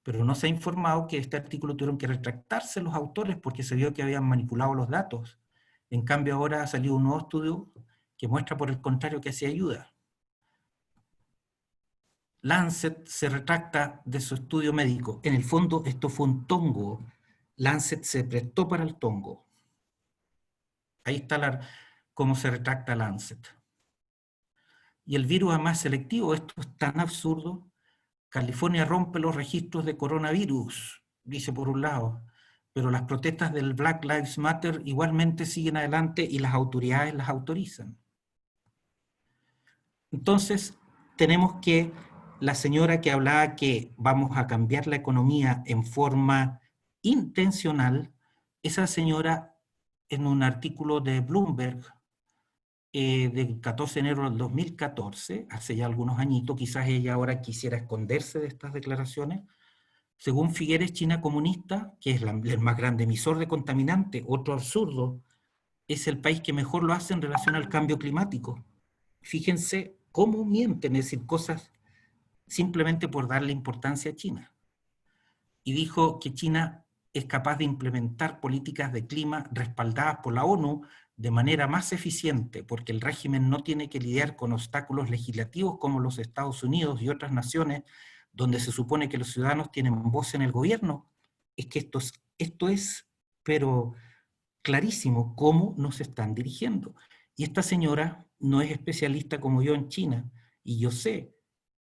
Pero no se ha informado que este artículo tuvieron que retractarse los autores porque se vio que habían manipulado los datos. En cambio ahora ha salido un nuevo estudio que muestra por el contrario que sí ayuda. Lancet se retracta de su estudio médico. En el fondo esto fue un tongo. Lancet se prestó para el tongo. Ahí está cómo se retracta Lancet. Y el virus es más selectivo. Esto es tan absurdo. California rompe los registros de coronavirus, dice por un lado, pero las protestas del Black Lives Matter igualmente siguen adelante y las autoridades las autorizan. Entonces, tenemos que la señora que hablaba que vamos a cambiar la economía en forma intencional, esa señora en un artículo de Bloomberg del 14 de enero del 2014, hace ya algunos añitos, quizás ella ahora quisiera esconderse de estas declaraciones. Según Figueres, China comunista, que es el más grande emisor de contaminantes, otro absurdo, es el país que mejor lo hace en relación al cambio climático. Fíjense cómo mienten, es decir, cosas simplemente por darle importancia a China. Y dijo que China es capaz de implementar políticas de clima respaldadas por la ONU de manera más eficiente, porque el régimen no tiene que lidiar con obstáculos legislativos como los Estados Unidos y otras naciones, donde se supone que los ciudadanos tienen voz en el gobierno. Es que esto es, pero clarísimo, cómo nos están dirigiendo. Y esta señora no es especialista como yo en China, y yo sé,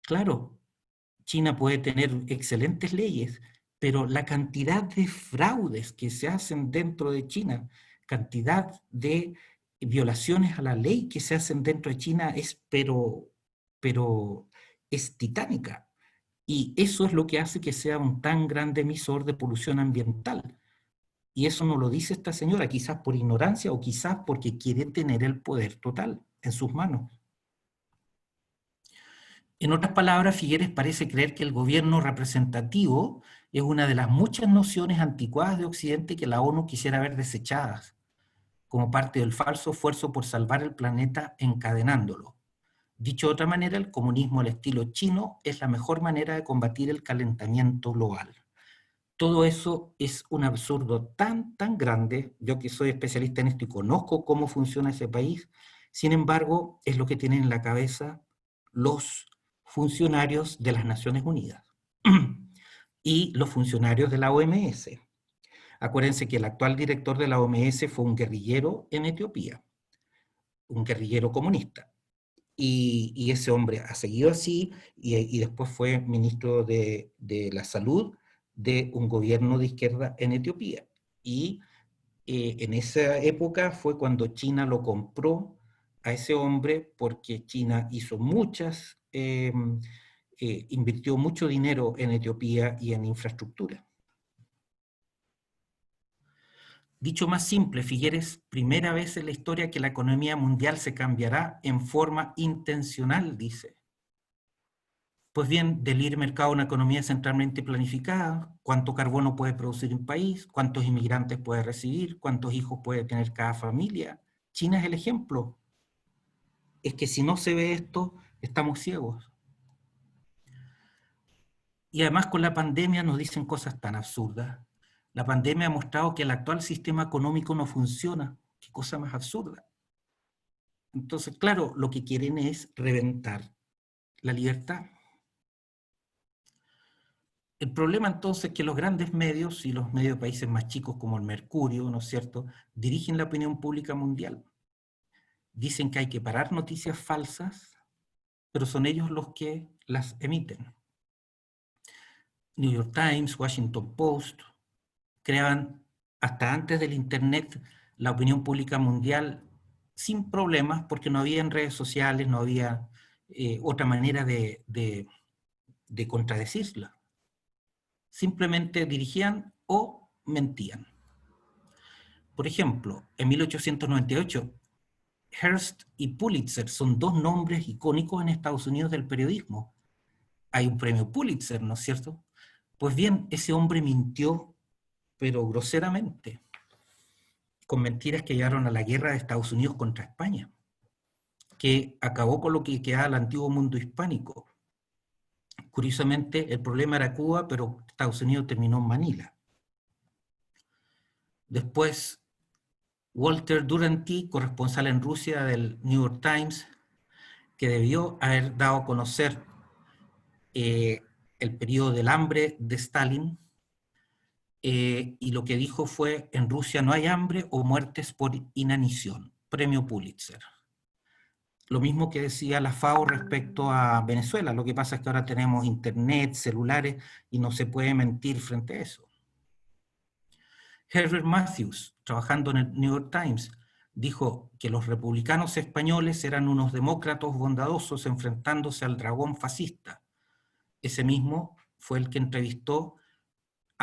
claro, China puede tener excelentes leyes, pero la cantidad de fraudes que se hacen dentro de China, cantidad de violaciones a la ley que se hacen dentro de China es, pero es titánica. Y eso es lo que hace que sea un tan grande emisor de polución ambiental. Y eso no lo dice esta señora, quizás por ignorancia o quizás porque quiere tener el poder total en sus manos. En otras palabras, Figueres parece creer que el gobierno representativo es una de las muchas nociones anticuadas de Occidente que la ONU quisiera ver desechadas, como parte del falso esfuerzo por salvar el planeta encadenándolo. Dicho de otra manera, el comunismo al estilo chino es la mejor manera de combatir el calentamiento global. Todo eso es un absurdo tan grande. Yo que soy especialista en esto y conozco cómo funciona ese país, sin embargo, es lo que tienen en la cabeza los funcionarios de las Naciones Unidas y los funcionarios de la OMS. Acuérdense que el actual director de la OMS fue un guerrillero en Etiopía, un guerrillero comunista. Y ese hombre ha seguido así y después fue ministro de la salud de un gobierno de izquierda en Etiopía. Y en esa época fue cuando China lo compró a ese hombre porque China hizo invirtió mucho dinero en Etiopía y en infraestructura. Dicho más simple, Figueres, primera vez en la historia que la economía mundial se cambiará en forma intencional, dice. Pues bien, del libre mercado a una economía centralmente planificada, cuánto carbono puede producir un país, cuántos inmigrantes puede recibir, cuántos hijos puede tener cada familia. China es el ejemplo. Es que si no se ve esto, estamos ciegos. Y además con la pandemia nos dicen cosas tan absurdas. La pandemia ha mostrado que el actual sistema económico no funciona. Qué cosa más absurda. Entonces, claro, lo que quieren es reventar la libertad. El problema entonces es que los grandes medios y los medios de países más chicos como el Mercurio, ¿no es cierto?, dirigen la opinión pública mundial. Dicen que hay que parar noticias falsas, pero son ellos los que las emiten. New York Times, Washington Post, creaban hasta antes del Internet la opinión pública mundial sin problemas porque no había en redes sociales, no había otra manera de contradecirla. Simplemente dirigían o mentían. Por ejemplo, en 1898, Hearst y Pulitzer son dos nombres icónicos en Estados Unidos del periodismo. Hay un premio Pulitzer, ¿no es cierto? Pues bien, ese hombre mintió, pero groseramente. con mentiras que llevaron a la guerra de Estados Unidos contra España, que acabó con lo que quedaba del antiguo mundo hispánico. Curiosamente, el problema era Cuba, pero Estados Unidos terminó en Manila. Después, Walter Duranty, corresponsal en Rusia del New York Times, que debió haber dado a conocer el periodo del hambre de Stalin, y lo que dijo fue: en Rusia no hay hambre o muertes por inanición. Premio Pulitzer. Lo mismo que decía la FAO respecto a Venezuela. Lo que pasa es que ahora tenemos internet, celulares, y no se puede mentir frente a eso. Herbert Matthews, trabajando en el New York Times, dijo que los republicanos españoles eran unos demócratas bondadosos enfrentándose al dragón fascista. Ese mismo fue el que entrevistó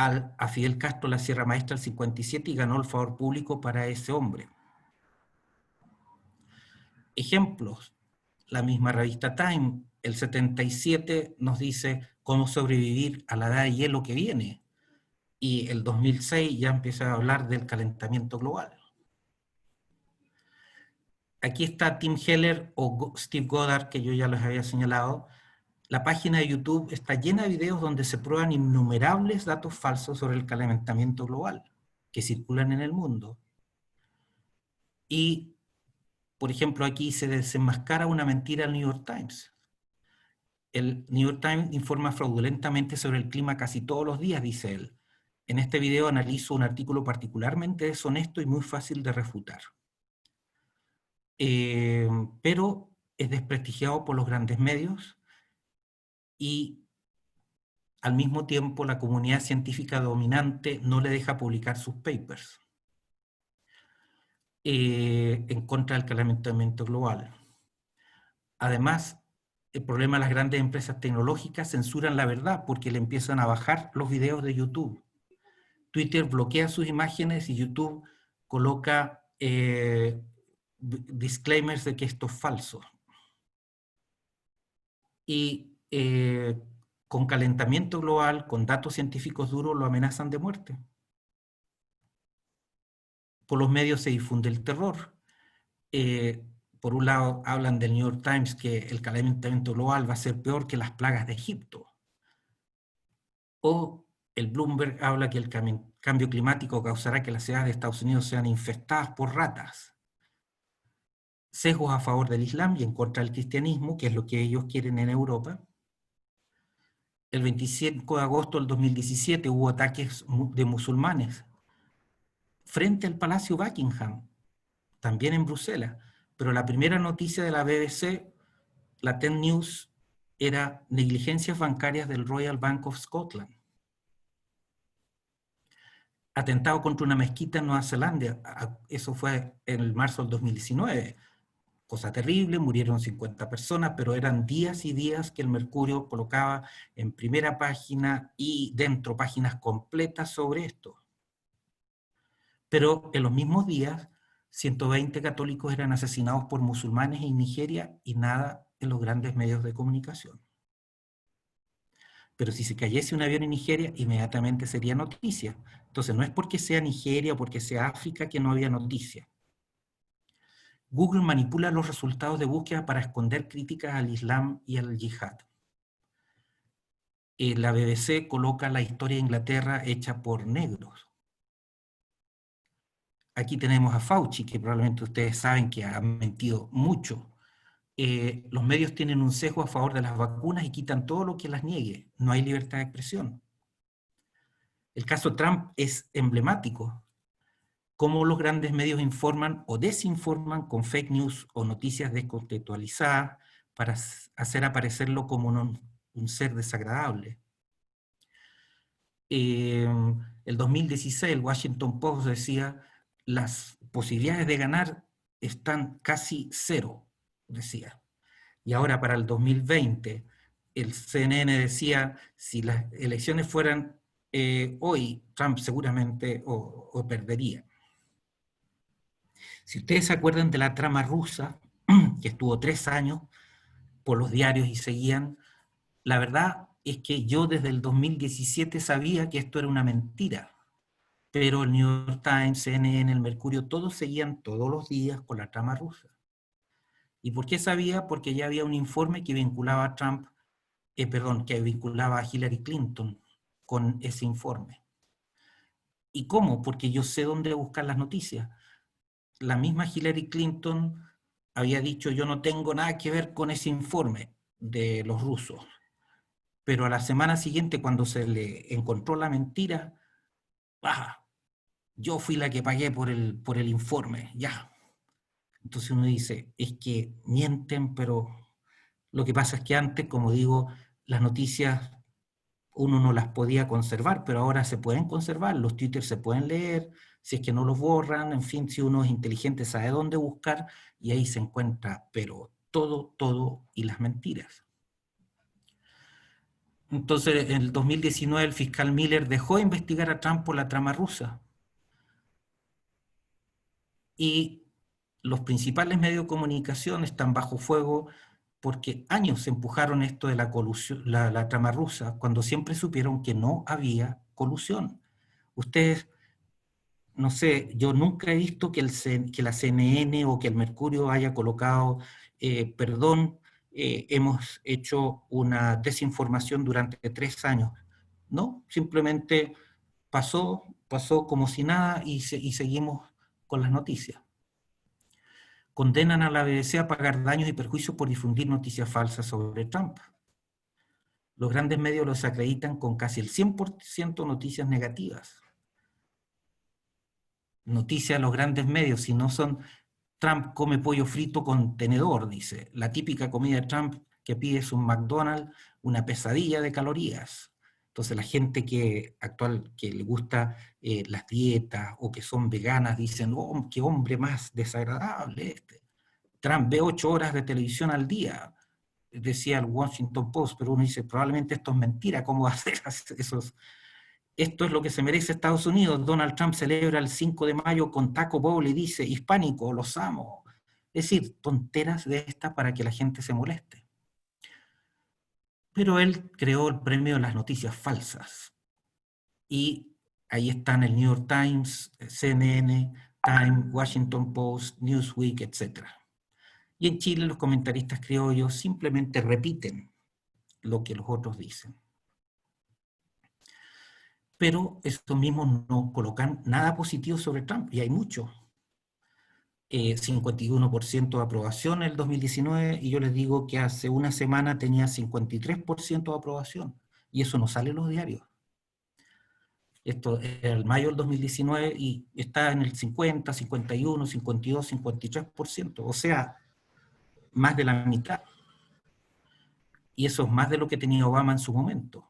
a Fidel Castro en la Sierra Maestra del 57 y ganó el favor público para ese hombre. Ejemplos: la misma revista Time, el 77, nos dice cómo sobrevivir a la edad de hielo que viene, y el 2006 ya empieza a hablar del calentamiento global. Aquí está Tim Heller o Steve Goddard, que yo ya les había señalado. La página de YouTube está llena de videos donde se prueban innumerables datos falsos sobre el calentamiento global que circulan en el mundo. Y, por ejemplo, aquí se desenmascara una mentira al New York Times. El New York Times informa fraudulentamente sobre el clima casi todos los días, dice él. En este video analizo un artículo particularmente deshonesto y muy fácil de refutar. Pero es desprestigiado por los grandes medios, y al mismo tiempo la comunidad científica dominante no le deja publicar sus papers en contra del calentamiento global. Además, el problema de las grandes empresas tecnológicas censuran la verdad porque le empiezan a bajar los videos de YouTube. Twitter bloquea sus imágenes y YouTube coloca disclaimers de que esto es falso. Y con calentamiento global, con datos científicos duros, lo amenazan de muerte. Por los medios se difunde el terror. Por un lado hablan del New York Times que el calentamiento global va a ser peor que las plagas de Egipto. O el Bloomberg habla que el cambio climático causará que las ciudades de Estados Unidos sean infestadas por ratas. Sesgos a favor del Islam y en contra del cristianismo, que es lo que ellos quieren en Europa. El 25 de agosto del 2017 hubo ataques de musulmanes frente al Palacio Buckingham, también en Bruselas. Pero la primera noticia de la BBC, la 10 News, era negligencias bancarias del Royal Bank of Scotland. Atentado contra una mezquita en Nueva Zelanda, eso fue en el marzo del 2019. Cosa terrible, murieron 50 personas, pero eran días y días que el Mercurio colocaba en primera página y dentro páginas completas sobre esto. Pero en los mismos días, 120 católicos eran asesinados por musulmanes en Nigeria y nada en los grandes medios de comunicación. Pero si se cayese un avión en Nigeria, inmediatamente sería noticia. Entonces no es porque sea Nigeria o porque sea África que no había noticia. Google manipula los resultados de búsqueda para esconder críticas al Islam y al yihad. La BBC coloca la historia de Inglaterra hecha por negros. Aquí tenemos a Fauci, que probablemente ustedes saben que ha mentido mucho. Los medios tienen un sesgo a favor de las vacunas y quitan todo lo que las niegue. No hay libertad de expresión. El caso Trump es emblemático. Cómo los grandes medios informan o desinforman con fake news o noticias descontextualizadas para hacer aparecerlo como un ser desagradable. El 2016 el Washington Post decía: las posibilidades de ganar están casi cero, decía. Y ahora para el 2020 el CNN decía: si las elecciones fueran hoy, Trump seguramente o perdería. Si ustedes se acuerdan de la trama rusa, que estuvo 3 años por los diarios y seguían, la verdad es que yo desde el 2017 sabía que esto era una mentira. pero el New York Times, CNN, el Mercurio, todos seguían todos los días con la trama rusa. ¿Y por qué sabía? Porque ya había un informe que vinculaba a Trump, que vinculaba a Hillary Clinton con ese informe. ¿Y cómo? Porque yo sé dónde buscar las noticias. La misma Hillary Clinton había dicho, yo no tengo nada que ver con ese informe de los rusos. Pero a la semana siguiente, cuando se le encontró la mentira, yo fui la que pagué por el informe, ya. Entonces uno dice, es que mienten, pero lo que pasa es que antes, como digo, las noticias uno no las podía conservar, pero ahora se pueden conservar, los twitters se pueden leer, si es que no los borran, en fin, si uno es inteligente sabe dónde buscar y ahí se encuentra, pero todo y las mentiras. Entonces, en el 2019 el fiscal Miller dejó de investigar a Trump por la trama rusa. Y los principales medios de comunicación están bajo fuego porque años empujaron esto de la colusión, la trama rusa, cuando siempre supieron que no había colusión. Ustedes, no sé, yo nunca he visto que la CNN o que el Mercurio haya colocado, hemos hecho una desinformación durante 3 años. No, simplemente pasó como si nada y seguimos con las noticias. Condenan a la BBC a pagar daños y perjuicios por difundir noticias falsas sobre Trump. Los grandes medios los acreditan con casi el 100% noticias negativas. Noticias de los grandes medios, si no son Trump come pollo frito con tenedor, dice. La típica comida de Trump que pide es un McDonald's, una pesadilla de calorías. Entonces la gente actual que le gusta las dietas o que son veganas dicen, oh, qué hombre más desagradable este. Trump ve 8 horas de televisión al día, decía el Washington Post, pero uno dice, probablemente esto es mentira, ¿cómo va a hacer esos? Esto es lo que se merece Estados Unidos. Donald Trump celebra el 5 de mayo con Taco Bowl y dice, hispánico, los amo. Es decir, tonteras de estas para que la gente se moleste. Pero él creó el premio de las noticias falsas. Y ahí están el New York Times, CNN, Time, Washington Post, Newsweek, etc. Y en Chile los comentaristas criollos simplemente repiten lo que los otros dicen. Pero estos mismos no colocan nada positivo sobre Trump, y hay mucho. 51% de aprobación en el 2019, y yo les digo que hace una semana tenía 53% de aprobación, y eso no sale en los diarios. Esto era el mayo del 2019 y está en el 50, 51, 52, 53%, o sea, más de la mitad. Y eso es más de lo que tenía Obama en su momento.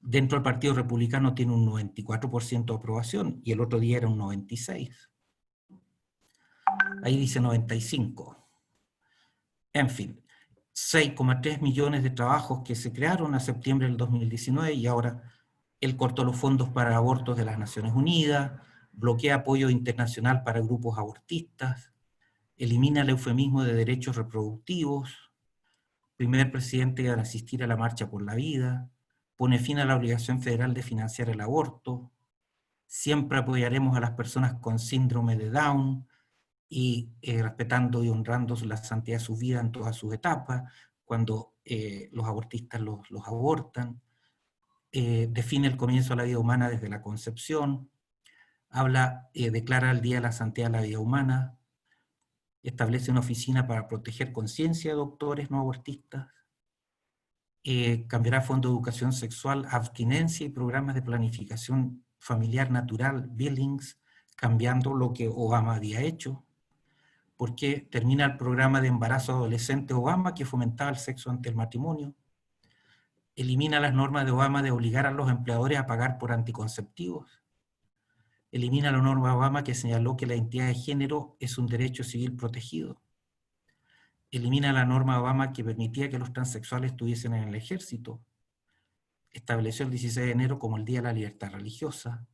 Dentro del Partido Republicano tiene un 94% de aprobación y el otro día era un 96%. Ahí dice 95%. En fin, 6,3 millones de trabajos que se crearon a septiembre del 2019 y ahora él cortó los fondos para abortos de las Naciones Unidas, bloquea apoyo internacional para grupos abortistas, elimina el eufemismo de derechos reproductivos, primer presidente a asistir a la Marcha por la Vida, pone fin a la obligación federal de financiar el aborto, siempre apoyaremos a las personas con síndrome de Down y respetando y honrando la santidad de su vida en todas sus etapas, cuando los abortistas los abortan, define el comienzo de la vida humana desde la concepción, declara el Día de la Santidad de la Vida Humana, establece una oficina para proteger conciencia de doctores no abortistas, cambiará Fondo de Educación Sexual, Abstinencia y programas de planificación familiar natural, Billings, cambiando lo que Obama había hecho, porque termina el programa de embarazo adolescente Obama que fomentaba el sexo ante el matrimonio, elimina las normas de Obama de obligar a los empleadores a pagar por anticonceptivos, elimina la norma de Obama que señaló que la identidad de género es un derecho civil protegido, elimina la norma de Obama que permitía que los transexuales estuviesen en el ejército, estableció el 16 de enero como el Día de la Libertad Religiosa,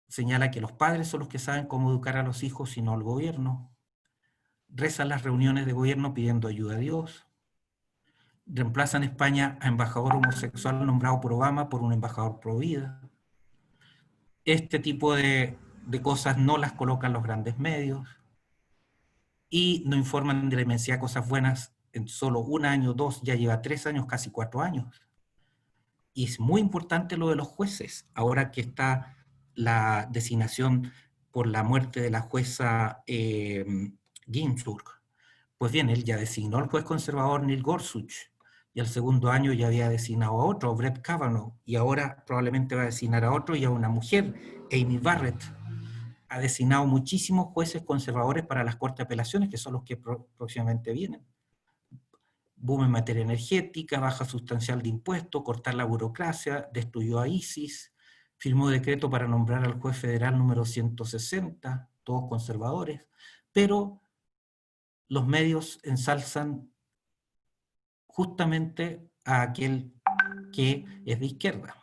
señala que los padres son los que saben cómo educar a los hijos y no el gobierno, reza en las reuniones de gobierno pidiendo ayuda a Dios, reemplaza en España a embajador homosexual nombrado por Obama por un embajador pro vida, Este tipo de cosas no las colocan los grandes medios y no informan de la inmensidad de cosas buenas en solo un año, dos, ya lleva 3 años, casi 4 años. Y es muy importante lo de los jueces, ahora que está la designación por la muerte de la jueza Ginsburg. Pues bien, él ya designó al juez conservador Neil Gorsuch, y al segundo año ya había designado a otro, Brett Kavanaugh, y ahora probablemente va a designar a otro y a una mujer, Amy Barrett. Ha designado muchísimos jueces conservadores para las cortes de apelaciones, que son los que próximamente vienen. Boom en materia energética, baja sustancial de impuestos, cortar la burocracia, destruyó a ISIS, firmó decreto para nombrar al juez federal número 160, todos conservadores, pero los medios ensalzan justamente a aquel que es de izquierda.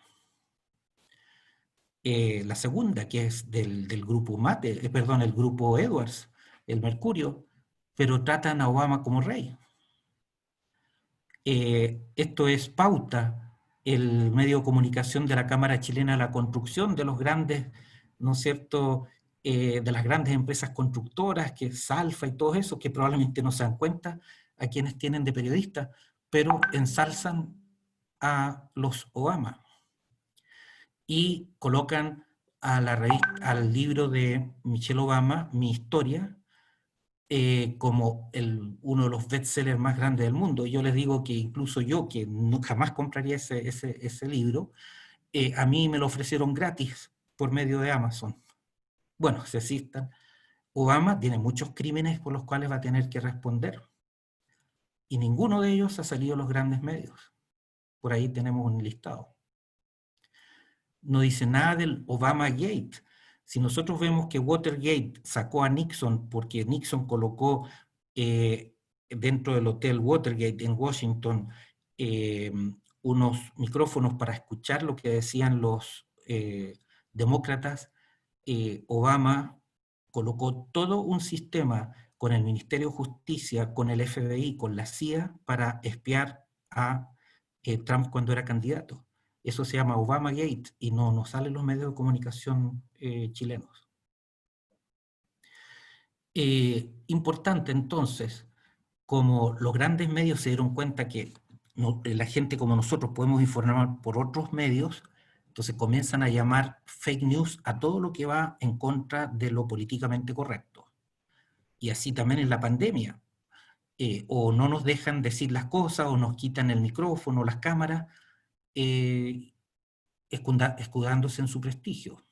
La segunda, que es del grupo el grupo Edwards, el Mercurio, pero tratan a Obama como rey. Esto es Pauta, el medio de comunicación de la Cámara Chilena de la Construcción, de los grandes, ¿no es cierto?, de las grandes empresas constructoras, que es Alfa y todo eso, que probablemente no se dan cuenta a quienes tienen de periodistas, pero ensalzan a los Obama y colocan a la al libro de Michelle Obama, Mi Historia, como uno de los bestsellers más grandes del mundo. Yo les digo que incluso yo, que no, jamás compraría ese libro, a mí me lo ofrecieron gratis por medio de Amazon. Bueno, si existan. Obama tiene muchos crímenes por los cuales va a tener que responder. Y ninguno de ellos ha salido a los grandes medios. Por ahí tenemos un listado. No dice nada del Obama Gate. Si nosotros vemos que Watergate sacó a Nixon porque Nixon colocó dentro del hotel Watergate en Washington unos micrófonos para escuchar lo que decían los demócratas, Obama colocó todo un sistema con el Ministerio de Justicia, con el FBI, con la CIA, para espiar a Trump cuando era candidato. Eso se llama Obamagate y no sale en los medios de comunicación chilenos. Importante entonces, como los grandes medios se dieron cuenta que la gente como nosotros podemos informar por otros medios, entonces comienzan a llamar fake news a todo lo que va en contra de lo políticamente correcto. Y así también en la pandemia. O no nos dejan decir las cosas, o nos quitan el micrófono, las cámaras, escudándose en su prestigio.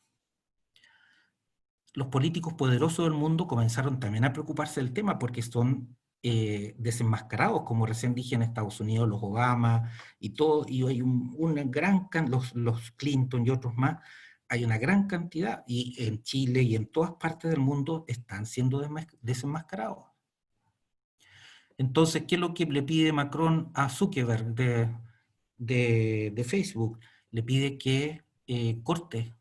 Los políticos poderosos del mundo comenzaron también a preocuparse del tema porque son desenmascarados, como recién dije, en Estados Unidos, los Obama y todo, y hay una gran los Clinton y otros más, hay una gran cantidad, y en Chile y en todas partes del mundo están siendo desenmascarados. Entonces, ¿qué es lo que le pide Macron a Zuckerberg de Facebook? Le pide que corte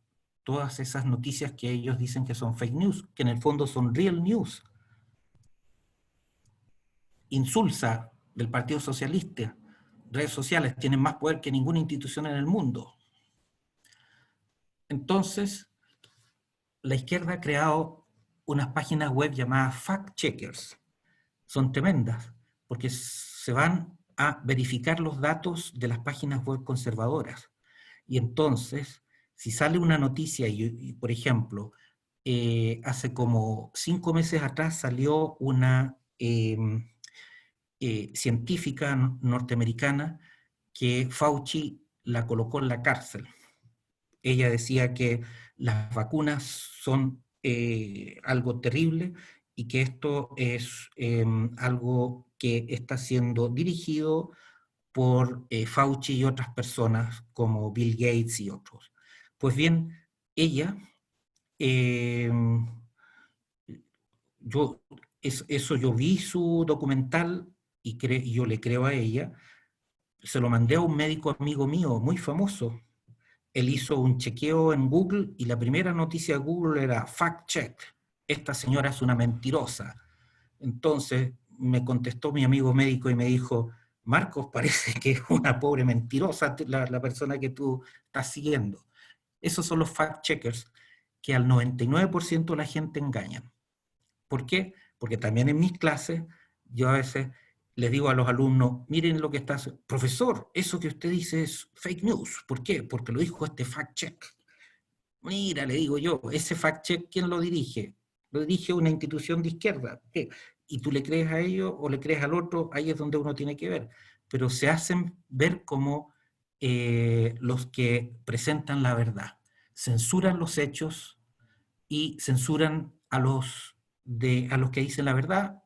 todas esas noticias que ellos dicen que son fake news, que en el fondo son real news. Insulsa del Partido Socialista, redes sociales tienen más poder que ninguna institución en el mundo. Entonces, la izquierda ha creado unas páginas web llamadas fact-checkers. Son tremendas, porque se van a verificar los datos de las páginas web conservadoras. Y entonces, si sale una noticia, y por ejemplo, hace como 5 meses atrás salió una científica norteamericana que Fauci la colocó en la cárcel. Ella decía que las vacunas son algo terrible y que esto es algo que está siendo dirigido por Fauci y otras personas como Bill Gates y otros. Pues bien, ella, yo vi su documental y yo le creo a ella, se lo mandé a un médico amigo mío, muy famoso. Él hizo un chequeo en Google y la primera noticia de Google era fact check. Esta señora es una mentirosa. Entonces me contestó mi amigo médico y me dijo, Marcos, parece que es una pobre mentirosa la persona que tú estás siguiendo. Esos son los fact-checkers que al 99% de la gente engañan. ¿Por qué? Porque también en mis clases yo a veces les digo a los alumnos, miren lo que está haciendo. Profesor, eso que usted dice es fake news. ¿Por qué? Porque lo dijo este fact-check. Mira, le digo yo, ese fact-check, ¿quién lo dirige? Lo dirige una institución de izquierda. ¿Qué? Y tú le crees a ellos o le crees al otro, ahí es donde uno tiene que ver. Pero se hacen ver como los que presentan la verdad. Censuran los hechos y censuran a los que dicen la verdad,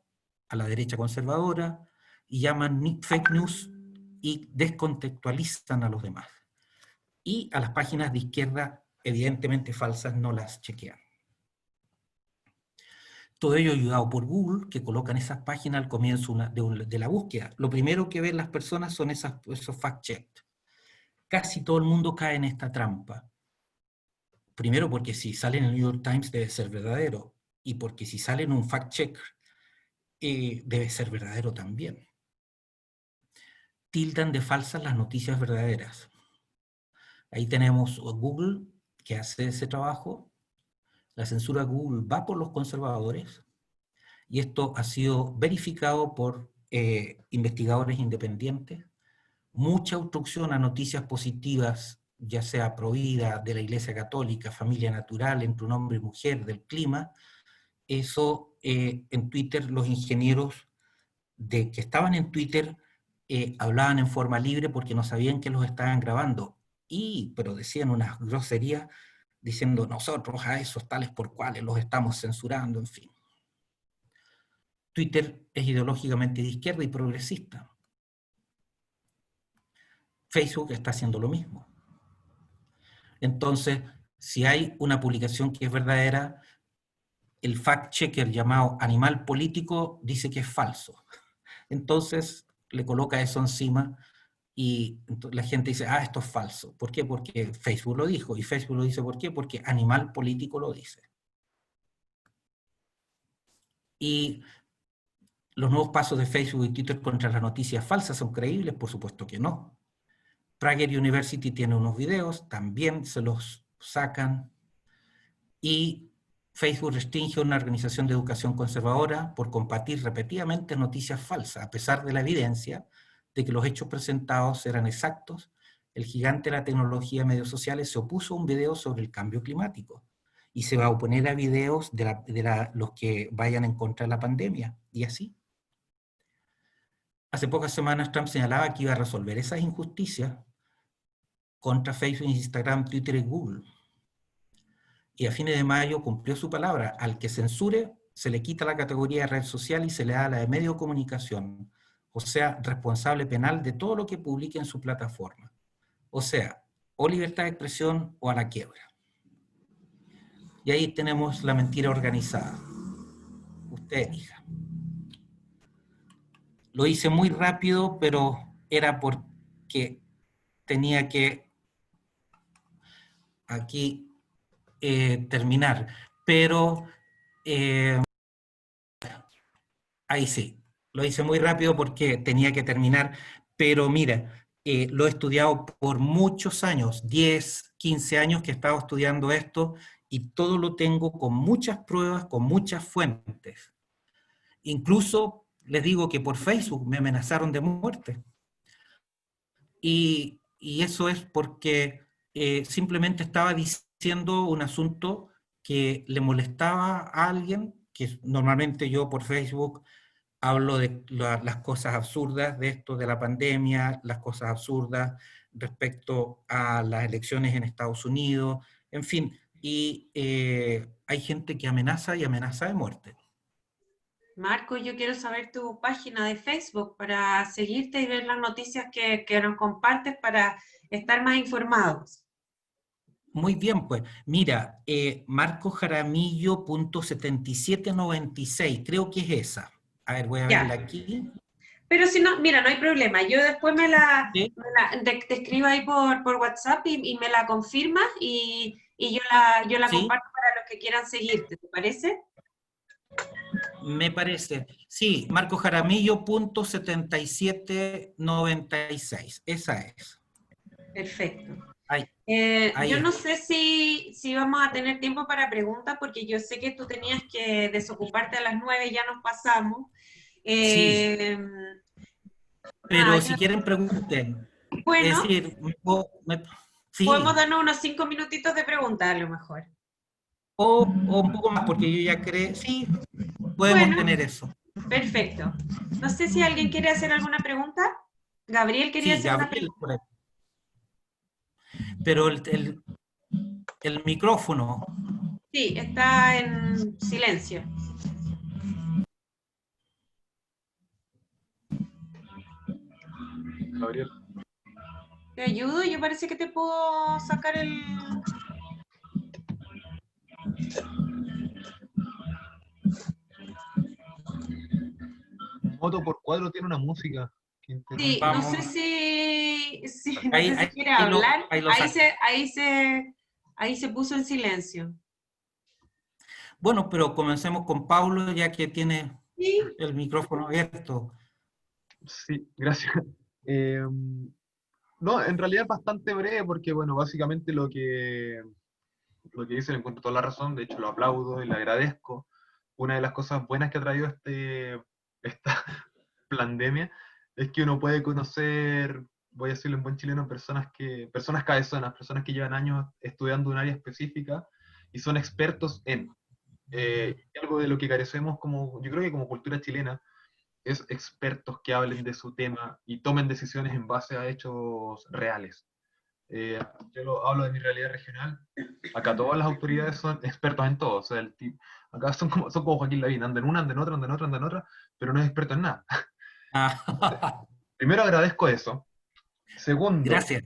a la derecha conservadora, y llaman fake news y descontextualizan a los demás. Y a las páginas de izquierda, evidentemente falsas, no las chequean. Todo ello ayudado por Google, que colocan esas páginas al comienzo de la búsqueda. Lo primero que ven las personas son esos fact-checks. Casi todo el mundo cae en esta trampa. Primero porque si sale en el New York Times debe ser verdadero, y porque si sale en un fact-check debe ser verdadero también. Tildan de falsas las noticias verdaderas. Ahí tenemos Google, que hace ese trabajo. La censura de Google va por los conservadores, y esto ha sido verificado por investigadores independientes. Mucha obstrucción a noticias positivas, ya sea provida de la Iglesia Católica, familia natural, entre un hombre y mujer, del clima. Eso en Twitter los ingenieros que estaban en Twitter hablaban en forma libre porque no sabían que los estaban grabando, pero decían unas groserías diciendo nosotros a esos tales por cuales los estamos censurando, en fin. Twitter es ideológicamente de izquierda y progresista. Facebook está haciendo lo mismo. Entonces, si hay una publicación que es verdadera, el fact-checker llamado Animal Político dice que es falso. Entonces, le coloca eso encima y la gente dice, esto es falso. ¿Por qué? Porque Facebook lo dijo. Y Facebook lo dice, ¿por qué? Porque Animal Político lo dice. Y los nuevos pasos de Facebook y Twitter contra las noticias falsas son creíbles, por supuesto que no. Prager University tiene unos videos, también se los sacan. Y Facebook restringe a una organización de educación conservadora por compartir repetidamente noticias falsas, a pesar de la evidencia de que los hechos presentados eran exactos. El gigante de la tecnología y medios sociales se opuso a un video sobre el cambio climático y se va a oponer a videos de los que vayan en contra de la pandemia, y así. Hace pocas semanas Trump señalaba que iba a resolver esas injusticias contra Facebook, Instagram, Twitter y Google. Y a fines de mayo cumplió su palabra. Al que censure, se le quita la categoría de red social y se le da la de medio de comunicación. O sea, responsable penal de todo lo que publique en su plataforma. O sea, o libertad de expresión o a la quiebra. Y ahí tenemos la mentira organizada. Usted elija. Lo hice muy rápido, pero era porque tenía que aquí terminar. Pero ahí sí, lo hice muy rápido porque tenía que terminar, pero mira, lo he estudiado por muchos años, 10, 15 años que he estado estudiando esto, y todo lo tengo con muchas pruebas, con muchas fuentes. Incluso les digo que por Facebook me amenazaron de muerte. Y eso es porque simplemente estaba diciendo un asunto que le molestaba a alguien, que normalmente yo por Facebook hablo de las cosas absurdas de esto de la pandemia, las cosas absurdas respecto a las elecciones en Estados Unidos, en fin, y hay gente que amenaza y amenaza de muerte. Marco, yo quiero saber tu página de Facebook para seguirte y ver las noticias que nos compartes para estar más informados. Muy bien, pues, mira, marcojaramillo.7796, creo que es esa. A ver, voy a verla aquí. Pero si no, mira, no hay problema. Yo después ¿Sí? te escribo ahí por WhatsApp y me la confirmas y yo la ¿Sí? comparto para los que quieran seguirte, ¿te parece? Me parece. Sí, marcojaramillo.7796, esa es. Perfecto. Ahí, ahí Yo es. no sé si vamos a tener tiempo para preguntas, porque yo sé que tú tenías que desocuparte a las 9, ya nos pasamos. Sí, Eh, nada, pero si quieren pregunten. Es bueno, decir, podemos sí, darnos unos 5 minutitos de preguntas a lo mejor. o un poco más, porque yo ya creo, sí, podemos Bueno, tener eso. perfecto. No sé si alguien quiere hacer alguna pregunta. Gabriel quería Sí, hacer una Gabriel, pregunta. por ahí. Pero el micrófono, Sí, está en silencio. Gabriel. ¿Te ayudo? Yo parece que te puedo sacar el... Moto por cuadro tiene una música que Sí, interrumpe. no sé vamos, no sé si quiere hablar. ahí lo saco. Ahí se puso en silencio. Bueno, pero comencemos con Pablo, ya que tiene Sí, el micrófono abierto. Sí, gracias. Eh, no, en realidad es bastante breve porque, bueno, básicamente lo que dice le encuentro toda la razón, de hecho lo aplaudo y le agradezco. Una de las cosas buenas que ha traído esta pandemia es que uno puede conocer, voy a decirlo en buen chileno, personas cabezonas, personas que llevan años estudiando un área específica y son expertos en. Algo de lo que carecemos como, yo creo que como cultura chilena, es expertos que hablen de su tema y tomen decisiones en base a hechos reales. Eh, hablo de mi realidad regional. Acá todas las autoridades son expertos en todo. O sea, acá son como Joaquín Lavín, andan en una, andan en otra, andan en otra, andan en otra, pero no es experto en nada. Ah, Primero agradezco eso. Segundo, gracias.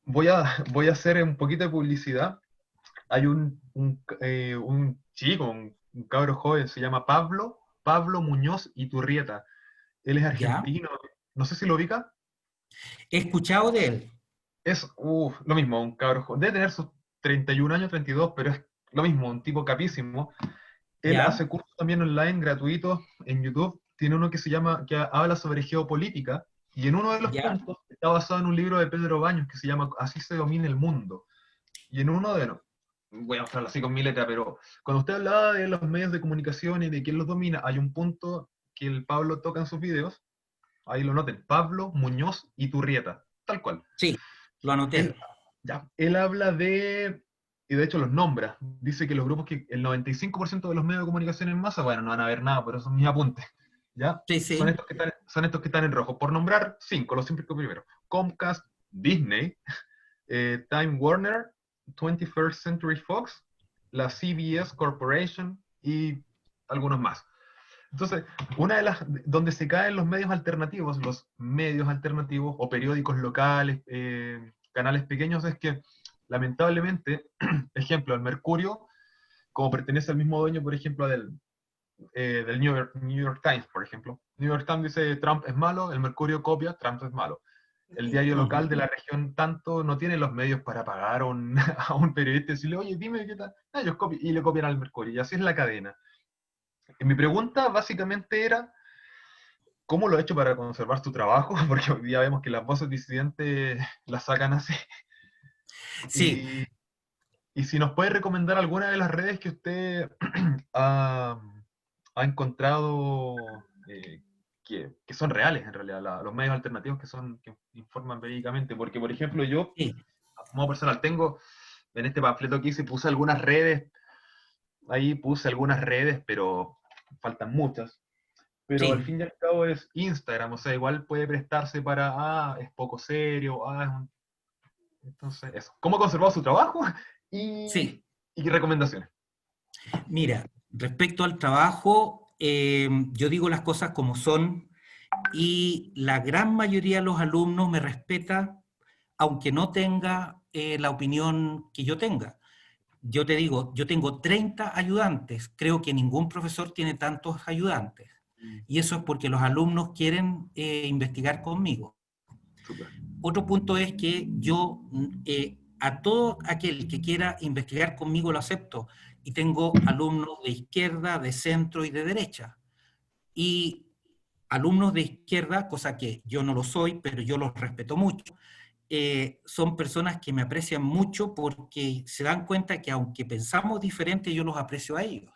voy a hacer un poquito de publicidad. Hay un chico, un cabro joven, se llama Pablo Muñoz Iturrieta. Él es ¿Ya? argentino, no sé si lo ubica. He escuchado de él. Es lo mismo, un cabro joven. Debe tener sus 31 años, 32, pero es lo mismo, un tipo capísimo. Él hace ¿Ya? cursos también online gratuitos en YouTube. Tiene uno que se llama, que habla sobre geopolítica, y en uno de los ¿Ya? puntos está basado en un libro de Pedro Baños que se llama Así se domina el mundo. Y en uno de los, voy a mostrarlo así con mi letra, pero cuando usted hablaba de los medios de comunicación y de quién los domina, hay un punto que el Pablo toca en sus videos, ahí lo noten, Pablo Muñoz Iturrieta, tal cual. Sí, lo Él, anoté. él habla y de hecho los nombra, dice que los grupos que el 95% de los medios de comunicación en masa, bueno, no van a ver nada, pero esos son mis apuntes, ¿ya? Sí, sí. Son estos que están en rojo. Por nombrar cinco, los cinco primero. Comcast, Disney, Time Warner, 21st Century Fox, la CBS Corporation y algunos más. Entonces, una de las donde se caen los medios alternativos o periódicos locales, canales pequeños, es que lamentablemente, ejemplo, el Mercurio, como pertenece al mismo dueño, por ejemplo, del New York Times, por ejemplo. New York Times dice Trump es malo, el Mercurio copia, Trump es malo. El diario Ujú. local de la región tanto no tiene los medios para pagar a a un periodista y decirle, oye, dime qué tal. Ah, ellos copian, y le copian al Mercurio, y así es la cadena. Y mi pregunta básicamente era, ¿cómo lo ha hecho para conservar su trabajo? Porque hoy día vemos que las voces disidentes las sacan así. Sí, Y, y si nos puede recomendar alguna de las redes que usted ha, ha encontrado que son reales en realidad, los medios alternativos que informan verídicamente. Porque, por ejemplo, yo, sí, a modo personal, tengo en este panfleto que hice, puse algunas redes, pero faltan muchas. Pero al sí, fin y al cabo es Instagram, o sea, igual puede prestarse para, es poco serio, entonces, eso. ¿Cómo ha conservado su trabajo? sí. Y recomendaciones. Mira, respecto al trabajo, yo digo las cosas como son y la gran mayoría de los alumnos me respeta, aunque no tenga la opinión que yo tenga. Yo te digo, yo tengo 30 ayudantes, creo que ningún profesor tiene tantos ayudantes. Mm, Y eso es porque los alumnos quieren investigar conmigo. súper. Otro punto es que yo a todo aquel que quiera investigar conmigo lo acepto y tengo alumnos de izquierda, de centro y de derecha. Y alumnos de izquierda, cosa que yo no lo soy, pero yo los respeto mucho, son personas que me aprecian mucho porque se dan cuenta que aunque pensamos diferente, yo los aprecio a ellos.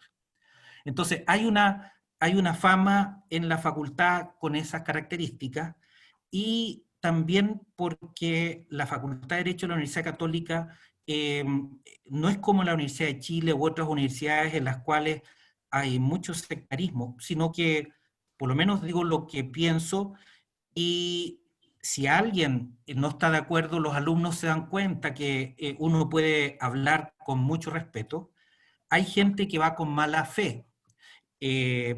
Entonces, hay una fama en la facultad con esas características, y también porque la Facultad de Derecho de la Universidad Católica no es como la Universidad de Chile u otras universidades en las cuales hay mucho sectarismo, sino que, por lo menos digo lo que pienso, y si alguien no está de acuerdo, los alumnos se dan cuenta que uno puede hablar con mucho respeto. Hay gente que va con mala fe.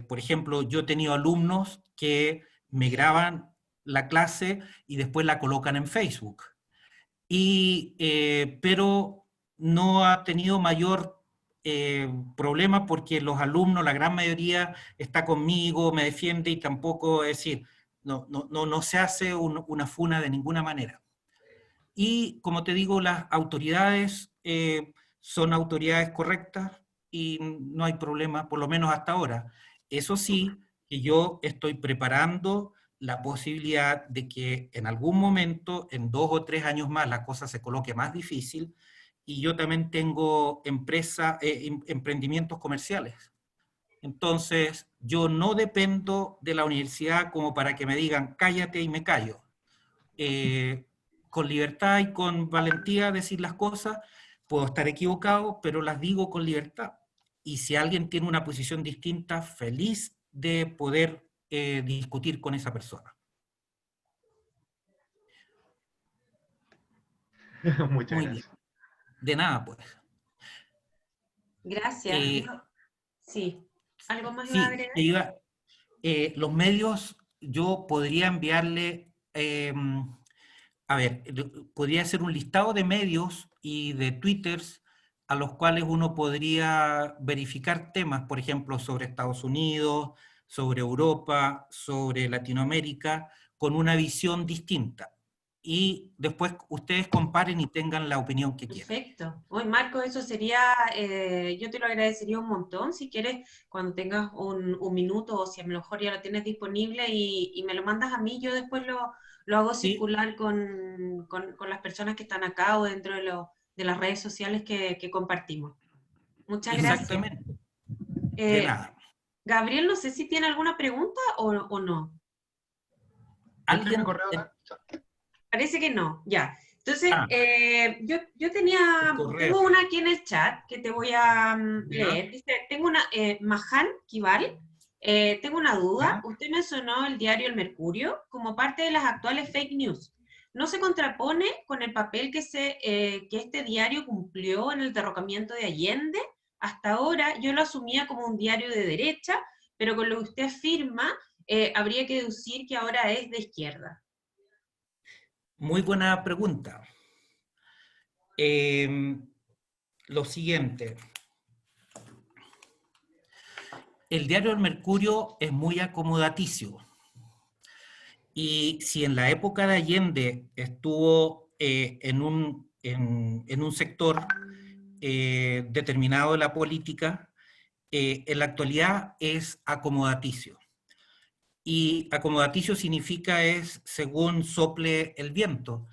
Por ejemplo, yo he tenido alumnos que me graban la clase y después la colocan en Facebook. Pero no ha tenido mayor problema porque los alumnos, la gran mayoría, está conmigo, me defiende, y tampoco, es decir, no se hace una funa de ninguna manera. Y como te digo, las autoridades son autoridades correctas y no hay problema, por lo menos hasta ahora. Eso sí, que yo estoy preparando la posibilidad de que en algún momento, en 2 o 3 años más, la cosa se coloque más difícil, y yo también tengo emprendimientos comerciales. Entonces, yo no dependo de la universidad como para que me digan cállate y me callo. Eh, con libertad y con valentía decir las cosas, puedo estar equivocado, pero las digo con libertad. Y si alguien tiene una posición distinta, feliz de poder discutir con esa persona. Muchas Muy bien. gracias. De nada, pues. Gracias. Eh, Sí. ¿Algo más iba a sí, agregar? los medios, yo podría enviarle, a ver, podría hacer un listado de medios y de twitters a los cuales uno podría verificar temas, por ejemplo, sobre Estados Unidos, sobre Europa, sobre Latinoamérica, con una visión distinta. Y después ustedes comparen y tengan la opinión que quieran. Perfecto. Hoy, Marco, eso sería, yo te lo agradecería un montón si quieres, cuando tengas un minuto o si a lo mejor ya lo tienes disponible y me lo mandas a mí, yo después lo hago Sí, circular con las personas que están acá o dentro de las redes sociales que compartimos. Muchas gracias. exactamente. De Eh, nada. Gabriel, no sé si tiene alguna pregunta o no. Yo estoy en mi Alguien, correo acá. Parece que no, ya. Entonces, ah, yo el tengo correo, una aquí en el chat que te voy a ¿ya? leer. Dice, tengo una, Mahan Kival, tengo una duda. ¿Ya? Usted mencionó el diario El Mercurio como parte de las actuales fake news. ¿No se contrapone con el papel que este diario cumplió en el derrocamiento de Allende? Hasta ahora yo lo asumía como un diario de derecha, pero con lo que usted afirma, habría que deducir que ahora es de izquierda. Muy buena pregunta. Eh, lo siguiente, el diario El Mercurio es muy acomodaticio, y si en la época de Allende estuvo en un sector determinado de la política, en la actualidad es acomodaticio. Y acomodaticio significa es según sople el viento.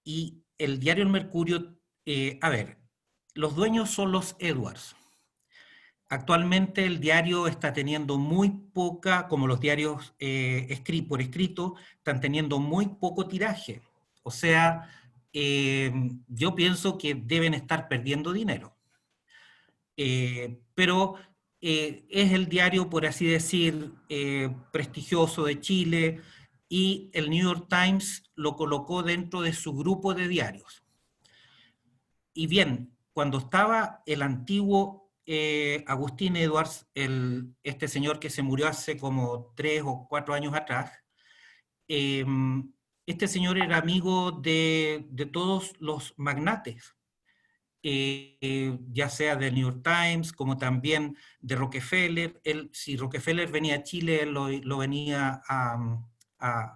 Y el diario El Mercurio, a ver, los dueños son los Edwards. Actualmente el diario está teniendo muy poca, como los diarios por escrito, están teniendo muy poco tiraje. O sea, yo pienso que deben estar perdiendo dinero. Pero es el diario, por así decir, prestigioso de Chile, y el New York Times lo colocó dentro de su grupo de diarios. Y bien, cuando estaba el antiguo Agustín Edwards, este señor que se murió hace como 3 o 4 años atrás, eh, este señor era amigo de todos los magnates, ya sea del New York Times, como también de Rockefeller. Si Rockefeller venía a Chile, él lo venía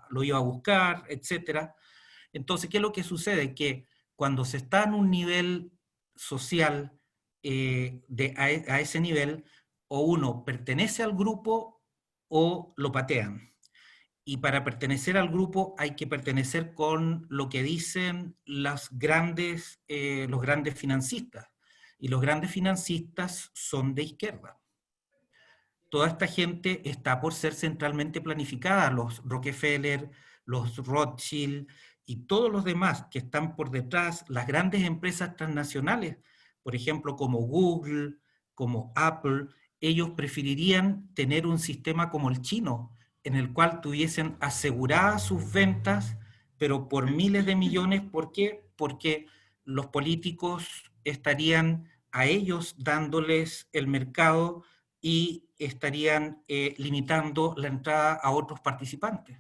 lo iba a buscar, etc. Entonces, ¿qué es lo que sucede? Que cuando se está en un nivel social a ese nivel, o uno pertenece al grupo o lo patean. Y para pertenecer al grupo hay que pertenecer con lo que dicen los grandes financistas. Y los grandes financistas son de izquierda. Toda esta gente está por ser centralmente planificada, los Rockefeller, los Rothschild y todos los demás que están por detrás, las grandes empresas transnacionales, por ejemplo, como Google, como Apple, ellos preferirían tener un sistema como el chino, en el cual tuviesen aseguradas sus ventas, pero por miles de millones. ¿Por qué? Porque los políticos estarían a ellos dándoles el mercado y estarían limitando la entrada a otros participantes.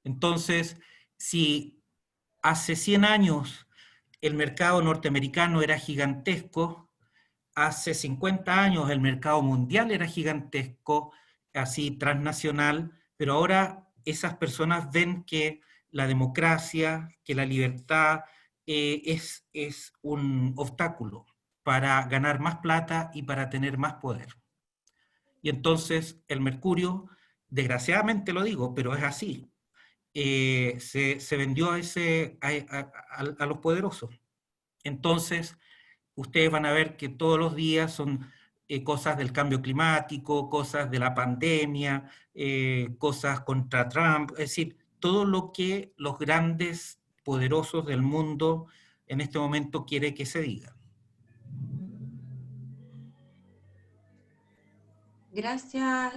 Entonces, si hace 100 años el mercado norteamericano era gigantesco, hace 50 años el mercado mundial era gigantesco, así transnacional, pero ahora esas personas ven que la democracia, que la libertad es un obstáculo para ganar más plata y para tener más poder. Y entonces el mercurio, desgraciadamente lo digo, pero es así, se vendió a los poderosos. Entonces, ustedes van a ver que todos los días son cosas del cambio climático, cosas de la pandemia, cosas contra Trump, es decir, todo lo que los grandes poderosos del mundo en este momento quiere que se diga. Gracias,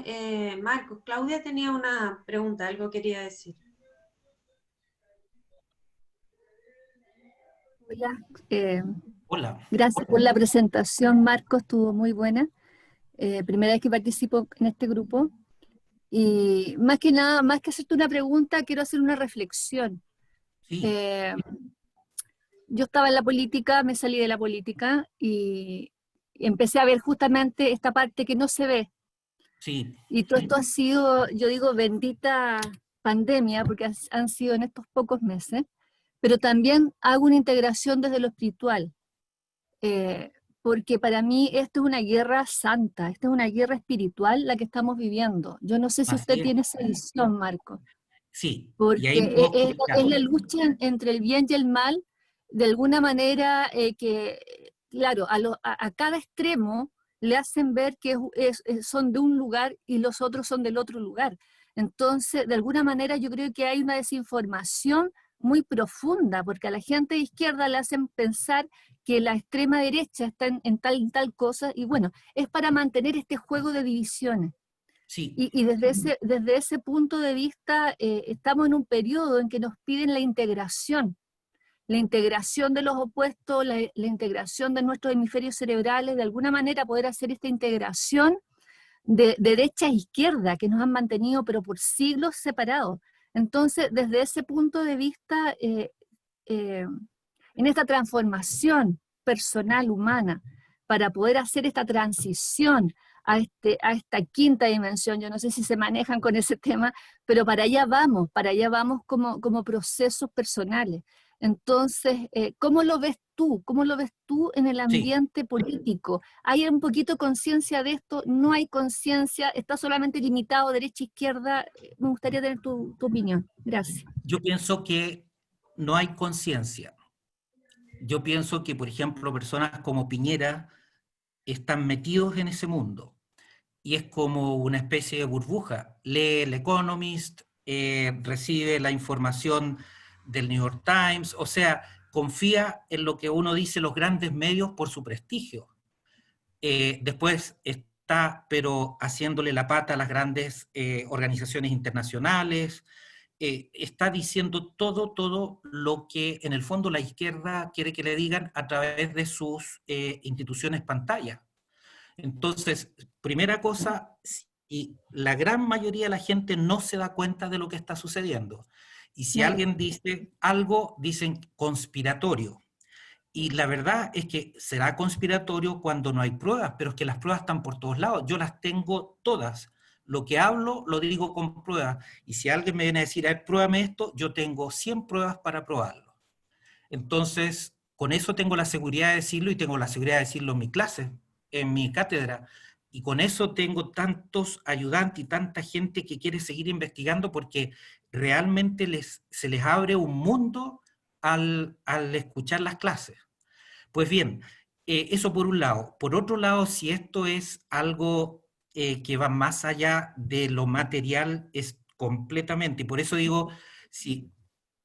Marcos. Claudia tenía una pregunta, algo quería decir. Hola, Hola. gracias por la presentación, Marcos, estuvo muy buena. Primera vez que participo en este grupo. Y más que nada, más que hacerte una pregunta, quiero hacer una reflexión. Sí, Yo estaba en la política, me salí de la política y empecé a ver justamente esta parte que no se ve. sí, Y todo esto ha sido, yo digo, bendita pandemia, porque han sido en estos pocos meses, pero también hago una integración desde lo espiritual. Porque para mí esto es una guerra santa, esta es una guerra espiritual la que estamos viviendo. Yo no sé si usted así es. tiene esa visión, Marco, Sí, y ahí porque tenemos que es explicar. la lucha entre el bien y el mal, de alguna manera que, claro, a cada extremo le hacen ver que son de un lugar y los otros son del otro lugar. Entonces, de alguna manera yo creo que hay una desinformación muy profunda, porque a la gente de izquierda le hacen pensar que la extrema derecha está en tal cosa, y bueno, es para mantener este juego de divisiones. Sí, Y desde ese punto de vista, estamos en un periodo en que nos piden la integración de los opuestos, la integración de nuestros hemisferios cerebrales, de alguna manera poder hacer esta integración de derecha e izquierda, que nos han mantenido pero por siglos separados. Entonces, desde ese punto de vista, en esta transformación personal humana, para poder hacer esta transición a esta quinta dimensión, yo no sé si se manejan con ese tema, pero para allá vamos como procesos personales. Entonces, ¿cómo lo ves tú? ¿Cómo lo ves tú en el sí. ambiente político? ¿Hay un poquito conciencia de esto? ¿No hay conciencia? ¿Está solamente limitado derecha-izquierda? Me gustaría tener tu opinión. Gracias. Yo pienso que no hay conciencia. Yo pienso que, por ejemplo, personas como Piñera están metidos en ese mundo y es como una especie de burbuja. Lee el Economist, recibe la información del New York Times, o sea, confía en lo que uno dice los grandes medios por su prestigio. Después está, pero haciéndole la pata a las grandes organizaciones internacionales, está diciendo todo lo que en el fondo la izquierda quiere que le digan a través de sus instituciones pantalla. Entonces, primera cosa, si la gran mayoría de la gente no se da cuenta de lo que está sucediendo, y si alguien dice algo, dicen conspiratorio. Y la verdad es que será conspiratorio cuando no hay pruebas, pero es que las pruebas están por todos lados. Yo las tengo todas. Lo que hablo lo digo con pruebas. Y si alguien me viene a decir, pruébame esto, yo tengo 100 pruebas para probarlo. Entonces, con eso tengo la seguridad de decirlo y tengo la seguridad de decirlo en mi clase, en mi cátedra. Y con eso tengo tantos ayudantes y tanta gente que quiere seguir investigando porque realmente se les abre un mundo al escuchar las clases. Pues bien, eso por un lado. Por otro lado, si esto es algo que va más allá de lo material, es completamente. Y por eso digo, si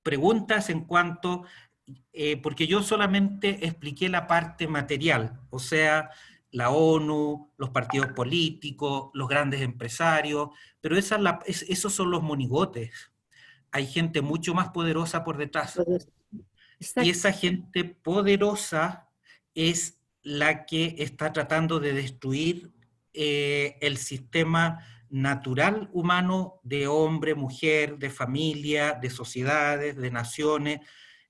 preguntas en cuanto, porque yo solamente expliqué la parte material, o sea, la ONU, los partidos políticos, los grandes empresarios, pero esos son los monigotes. Hay gente mucho más poderosa por detrás. Y Exacto. esa gente poderosa es la que está tratando de destruir el sistema natural humano de hombre, mujer, de familia, de sociedades, de naciones,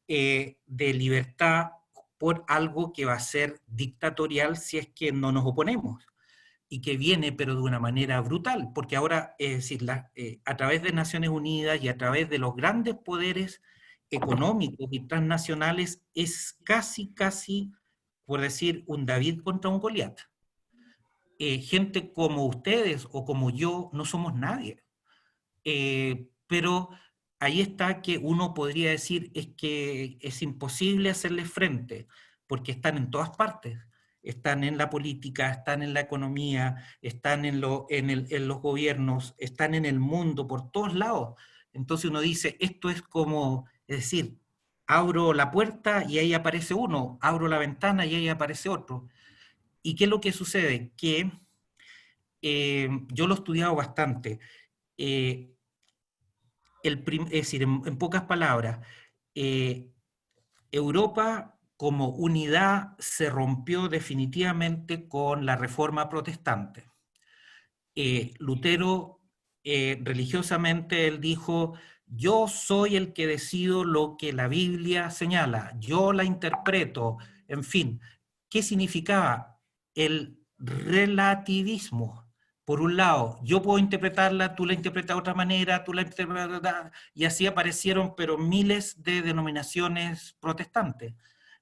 de libertad, por algo que va a ser dictatorial si es que no nos oponemos. Y que viene, pero de una manera brutal, porque ahora, es decir, a través de Naciones Unidas y a través de los grandes poderes económicos y transnacionales, es casi, por decir, un David contra un Goliat. Gente como ustedes o como yo no somos nadie. Pero ahí está que uno podría decir es que es imposible hacerle frente, porque están en todas partes. Están en la política, están en la economía, están en los gobiernos, están en el mundo, por todos lados. Entonces uno dice, esto es como, es decir, abro la puerta y ahí aparece uno, abro la ventana y ahí aparece otro. ¿Y qué es lo que sucede? Que yo lo he estudiado bastante. Eh, es decir, en pocas palabras, Europa como unidad se rompió definitivamente con la Reforma Protestante. Lutero, religiosamente, él dijo, yo soy el que decido lo que la Biblia señala, yo la interpreto, en fin. ¿Qué significaba? El relativismo. Por un lado, yo puedo interpretarla, tú la interpretas de otra manera, tú la interpretas, y así aparecieron, pero miles de denominaciones protestantes.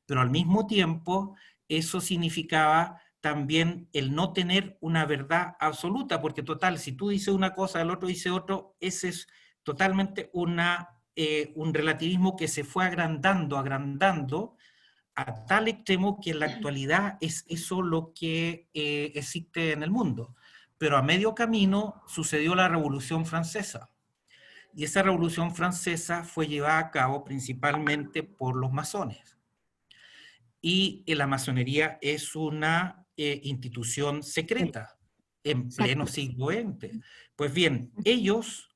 Pero al mismo tiempo, eso significaba también el no tener una verdad absoluta, porque total, si tú dices una cosa, el otro dice otro, ese es totalmente un relativismo que se fue agrandando a tal extremo que en la actualidad es eso lo que existe en el mundo. Pero a medio camino sucedió la Revolución Francesa. Y esa Revolución Francesa fue llevada a cabo principalmente por los masones. Y la masonería es una institución secreta en pleno siglo XX. Pues bien, ellos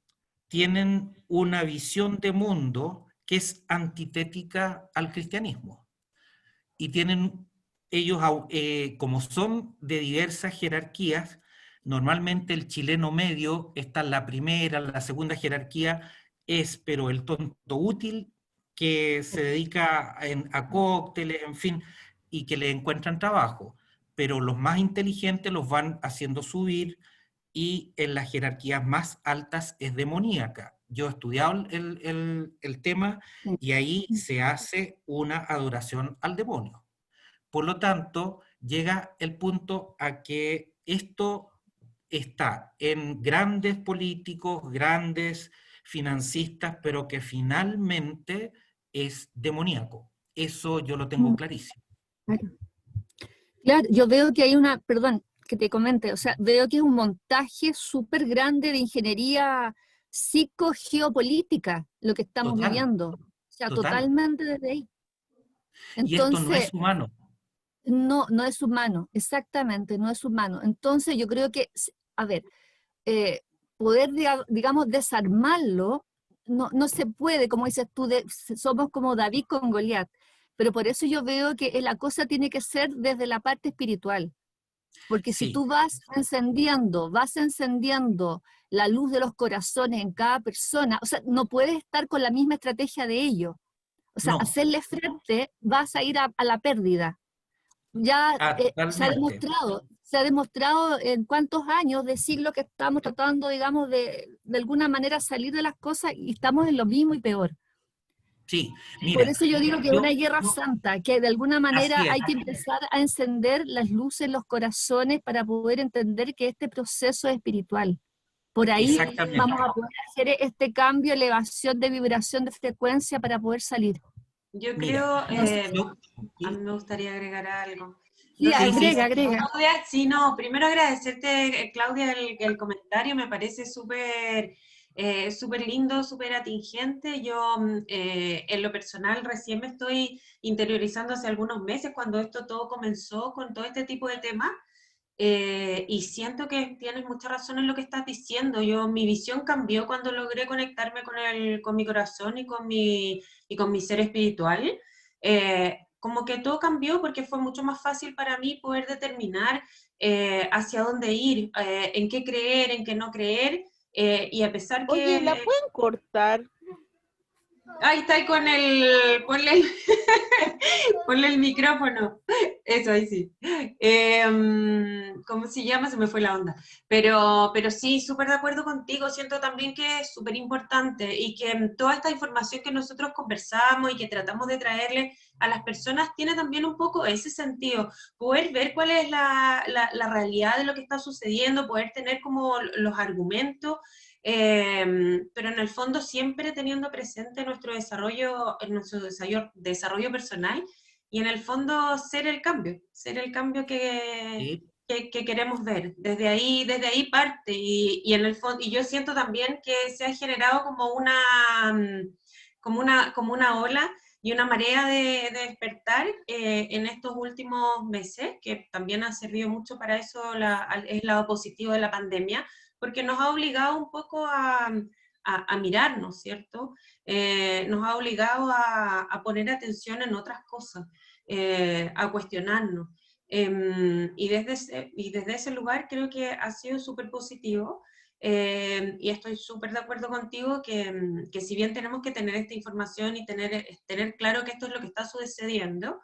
tienen una visión de mundo que es antitética al cristianismo. Y tienen ellos, como son de diversas jerarquías, normalmente el chileno medio está en la primera, la segunda jerarquía, pero el tonto útil que se dedica a cócteles, en fin, y que le encuentran trabajo. Pero los más inteligentes los van haciendo subir y en las jerarquías más altas es demoníaca. Yo he estudiado el tema y ahí se hace una adoración al demonio. Por lo tanto, llega el punto a que esto está en grandes políticos, grandes financistas, pero que finalmente es demoníaco. Eso yo lo tengo clarísimo. Claro. Claro, yo veo que hay perdón, que te comente, o sea, veo que es un montaje súper grande de ingeniería psicogeopolítica lo que estamos viviendo. O sea, totalmente desde ahí. Y esto no es Entonces, humano. no es humano, exactamente, no es humano. Entonces, yo creo que, a ver, poder, digamos, desarmarlo, no se puede, como dices tú, somos como David con Goliat. Pero por eso yo veo que la cosa tiene que ser desde la parte espiritual. Porque si tú vas encendiendo la luz de los corazones en cada persona, o sea, no puedes estar con la misma estrategia de ellos. O sea, hacerle frente, vas a ir a la pérdida. Ya se ha demostrado en cuántos años de siglo que estamos tratando, digamos, de alguna manera salir de las cosas y estamos en lo mismo y peor. Sí, Por mira, eso yo digo que es yo, una guerra yo- santa, que de alguna manera así es, hay que empezar a encender las luces en los corazones para poder entender que este proceso es espiritual. Por ahí vamos exactamente. a poder hacer este cambio, elevación de vibración, de frecuencia para poder salir. Yo Mira, creo, No sé, yo, a mí me gustaría agregar algo. sí, No sé sí, si sí, agrega, agrega. Claudia, sí, no, primero agradecerte, Claudia, el comentario, me parece súper súper lindo, súper atingente. Yo, en lo personal, recién me estoy interiorizando hace algunos meses, cuando esto todo comenzó con todo este tipo de temas, y siento que tienes mucha razón en lo que estás diciendo. Mi visión cambió cuando logré conectarme con mi corazón y con mi ser espiritual. Como que todo cambió porque fue mucho más fácil para mí poder determinar hacia dónde ir, en qué creer, en qué no creer, y a pesar Oye, ¿la que... pueden cortar? Ahí está con ponle el micrófono. Eso, ahí sí. ¿Cómo se llama? Se me fue la onda. Pero sí, súper de acuerdo contigo. Siento también que es súper importante y que toda esta información que nosotros conversamos y que tratamos de traerle a las personas tiene también un poco ese sentido. Poder ver cuál es la realidad de lo que está sucediendo, poder tener como los argumentos, pero en el fondo siempre teniendo presente nuestro desarrollo personal y en el fondo ser el cambio sí, que queremos ver. Desde ahí parte y en el fondo, y yo siento también que se ha generado como una ola y una marea de despertar en estos últimos meses, que también ha servido mucho para eso, es el lado positivo de la pandemia, porque nos ha obligado un poco a mirarnos, ¿cierto? Nos ha obligado a poner atención en otras cosas, a cuestionarnos. Y desde ese lugar creo que ha sido súper positivo. Y estoy súper de acuerdo contigo que si bien tenemos que tener esta información y tener claro que esto es lo que está sucediendo,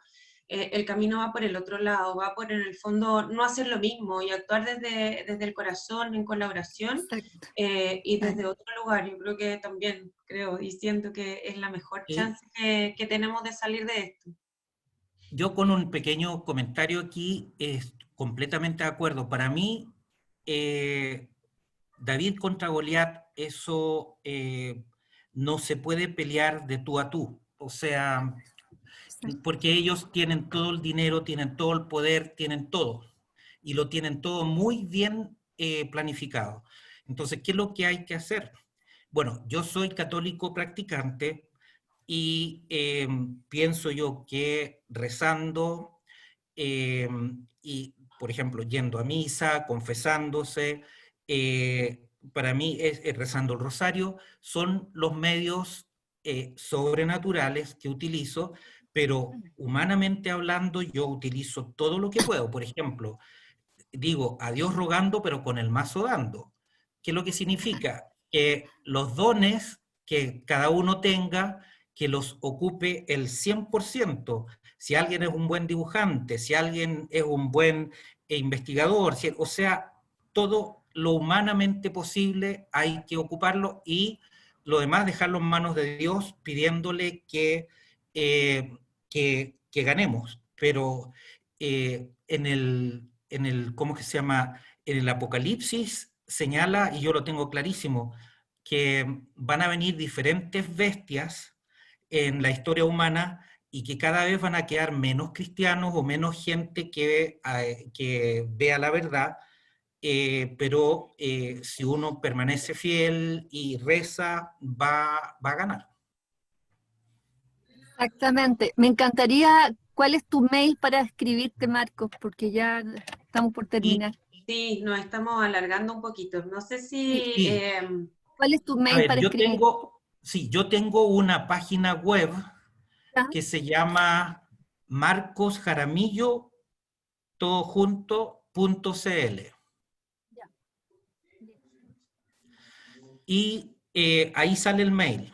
el camino va por el otro lado, va por en el fondo no hacer lo mismo y actuar desde el corazón, en colaboración, Exacto. y desde otro lugar. Yo creo que también creo y siento que es la mejor sí. chance que tenemos de salir de esto. Yo con un pequeño comentario aquí, es completamente de acuerdo. Para mí, eh, David contra Goliat, eso no se puede pelear de tú a tú. O sea, porque ellos tienen todo el dinero, tienen todo el poder, tienen todo. Y lo tienen todo muy bien planificado. Entonces, ¿qué es lo que hay que hacer? Bueno, yo soy católico practicante y pienso yo que rezando eh, y, por ejemplo, yendo a misa, confesándose, para mí es rezando el rosario, son los medios sobrenaturales que utilizo, pero humanamente hablando yo utilizo todo lo que puedo. Por ejemplo, digo a Dios rogando, pero con el mazo dando. ¿Qué es lo que significa? Que los dones que cada uno tenga, que los ocupe el 100%. Si alguien es un buen dibujante, si alguien es un buen investigador, o sea, todo lo humanamente posible hay que ocuparlo y lo demás dejarlo en manos de Dios pidiéndole que ganemos. Pero ¿cómo que se llama? En el Apocalipsis señala, y yo lo tengo clarísimo, que van a venir diferentes bestias en la historia humana y que cada vez van a quedar menos cristianos o menos gente que vea la verdad, pero si uno permanece fiel y reza, va a ganar. Exactamente. Me encantaría, ¿cuál es tu mail para escribirte, Marcos? Porque ya estamos por Y, terminar. Sí, nos estamos alargando un poquito. No sé Sí. si... y ¿Cuál es tu a mail ver, para escribir? sí, yo tengo una página web ¿Ya? que se llama Marcos Jaramillo, todo junto.cl. Ya. Y ahí sale el mail.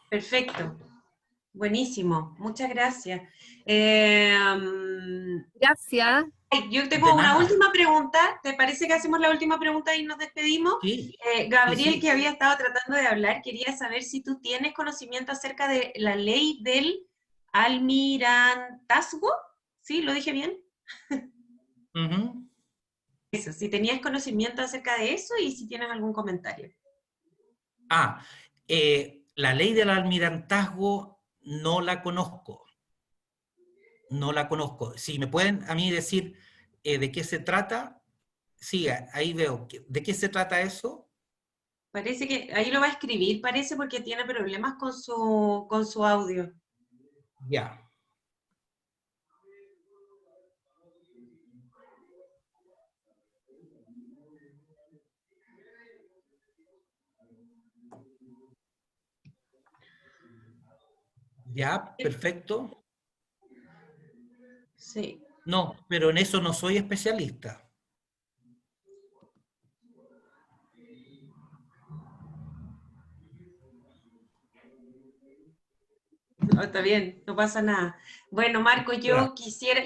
Perfecto, buenísimo, muchas gracias. Gracias. Ay, yo tengo De una nada. última pregunta. ¿Te parece que hacemos la última pregunta y nos despedimos? Sí, Gabriel, sí. que había estado tratando de hablar, quería saber si tú tienes conocimiento acerca de la ley del almirantazgo. ¿Sí? ¿Lo dije bien? Ujú. Eso, si tenías conocimiento acerca de eso y si tienes algún comentario. Ah, la ley del almirantazgo no la conozco. No la conozco. Si me pueden a mí decir de qué se trata, sí, ahí veo. ¿De qué se trata eso? Parece que ahí lo va a escribir, parece, porque tiene problemas con su audio. Ya. Ya, perfecto. Sí. No, pero en eso no soy especialista. No, está bien, no pasa nada. Bueno, Marco, Ya.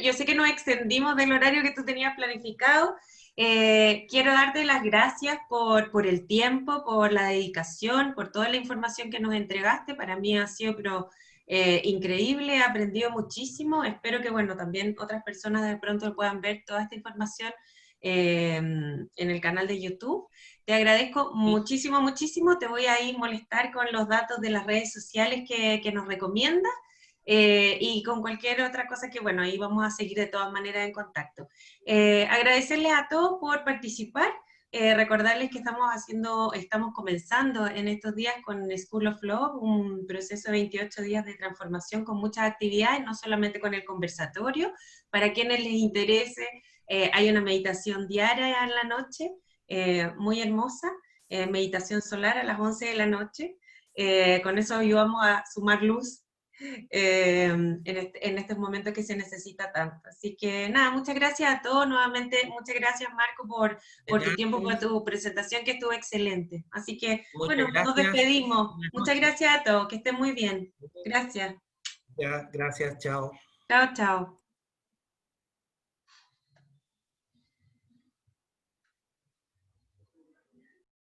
yo sé que nos extendimos del horario que tú tenías planificado. Quiero darte las gracias por el tiempo, por la dedicación, por toda la información que nos entregaste. Para mí ha sido increíble, he aprendido muchísimo. Espero que, bueno, también otras personas de pronto puedan ver toda esta información en el canal de YouTube. Te agradezco Sí. muchísimo, muchísimo. Te voy a ir molestar con los datos de las redes sociales que nos recomiendas y con cualquier otra cosa que, bueno, ahí vamos a seguir de todas maneras en contacto. Agradecerles a todos por participar. Recordarles que estamos comenzando en estos días con School of Love, un proceso de 28 días de transformación con muchas actividades, no solamente con el conversatorio. Para quienes les interese, hay una meditación diaria en la noche, muy hermosa, meditación solar a las 11 de la noche. Con eso ayudamos a sumar luz en estos momentos que se necesita tanto. Así que nada, muchas gracias a todos. Nuevamente, muchas gracias Marco De por tu tiempo, por nada. tu presentación que estuvo excelente. Así que Muchas bueno, nos gracias. despedimos. Buenas Muchas noches. gracias a todos, que estén muy bien. Gracias. Ya, gracias, chao. Chao, chao.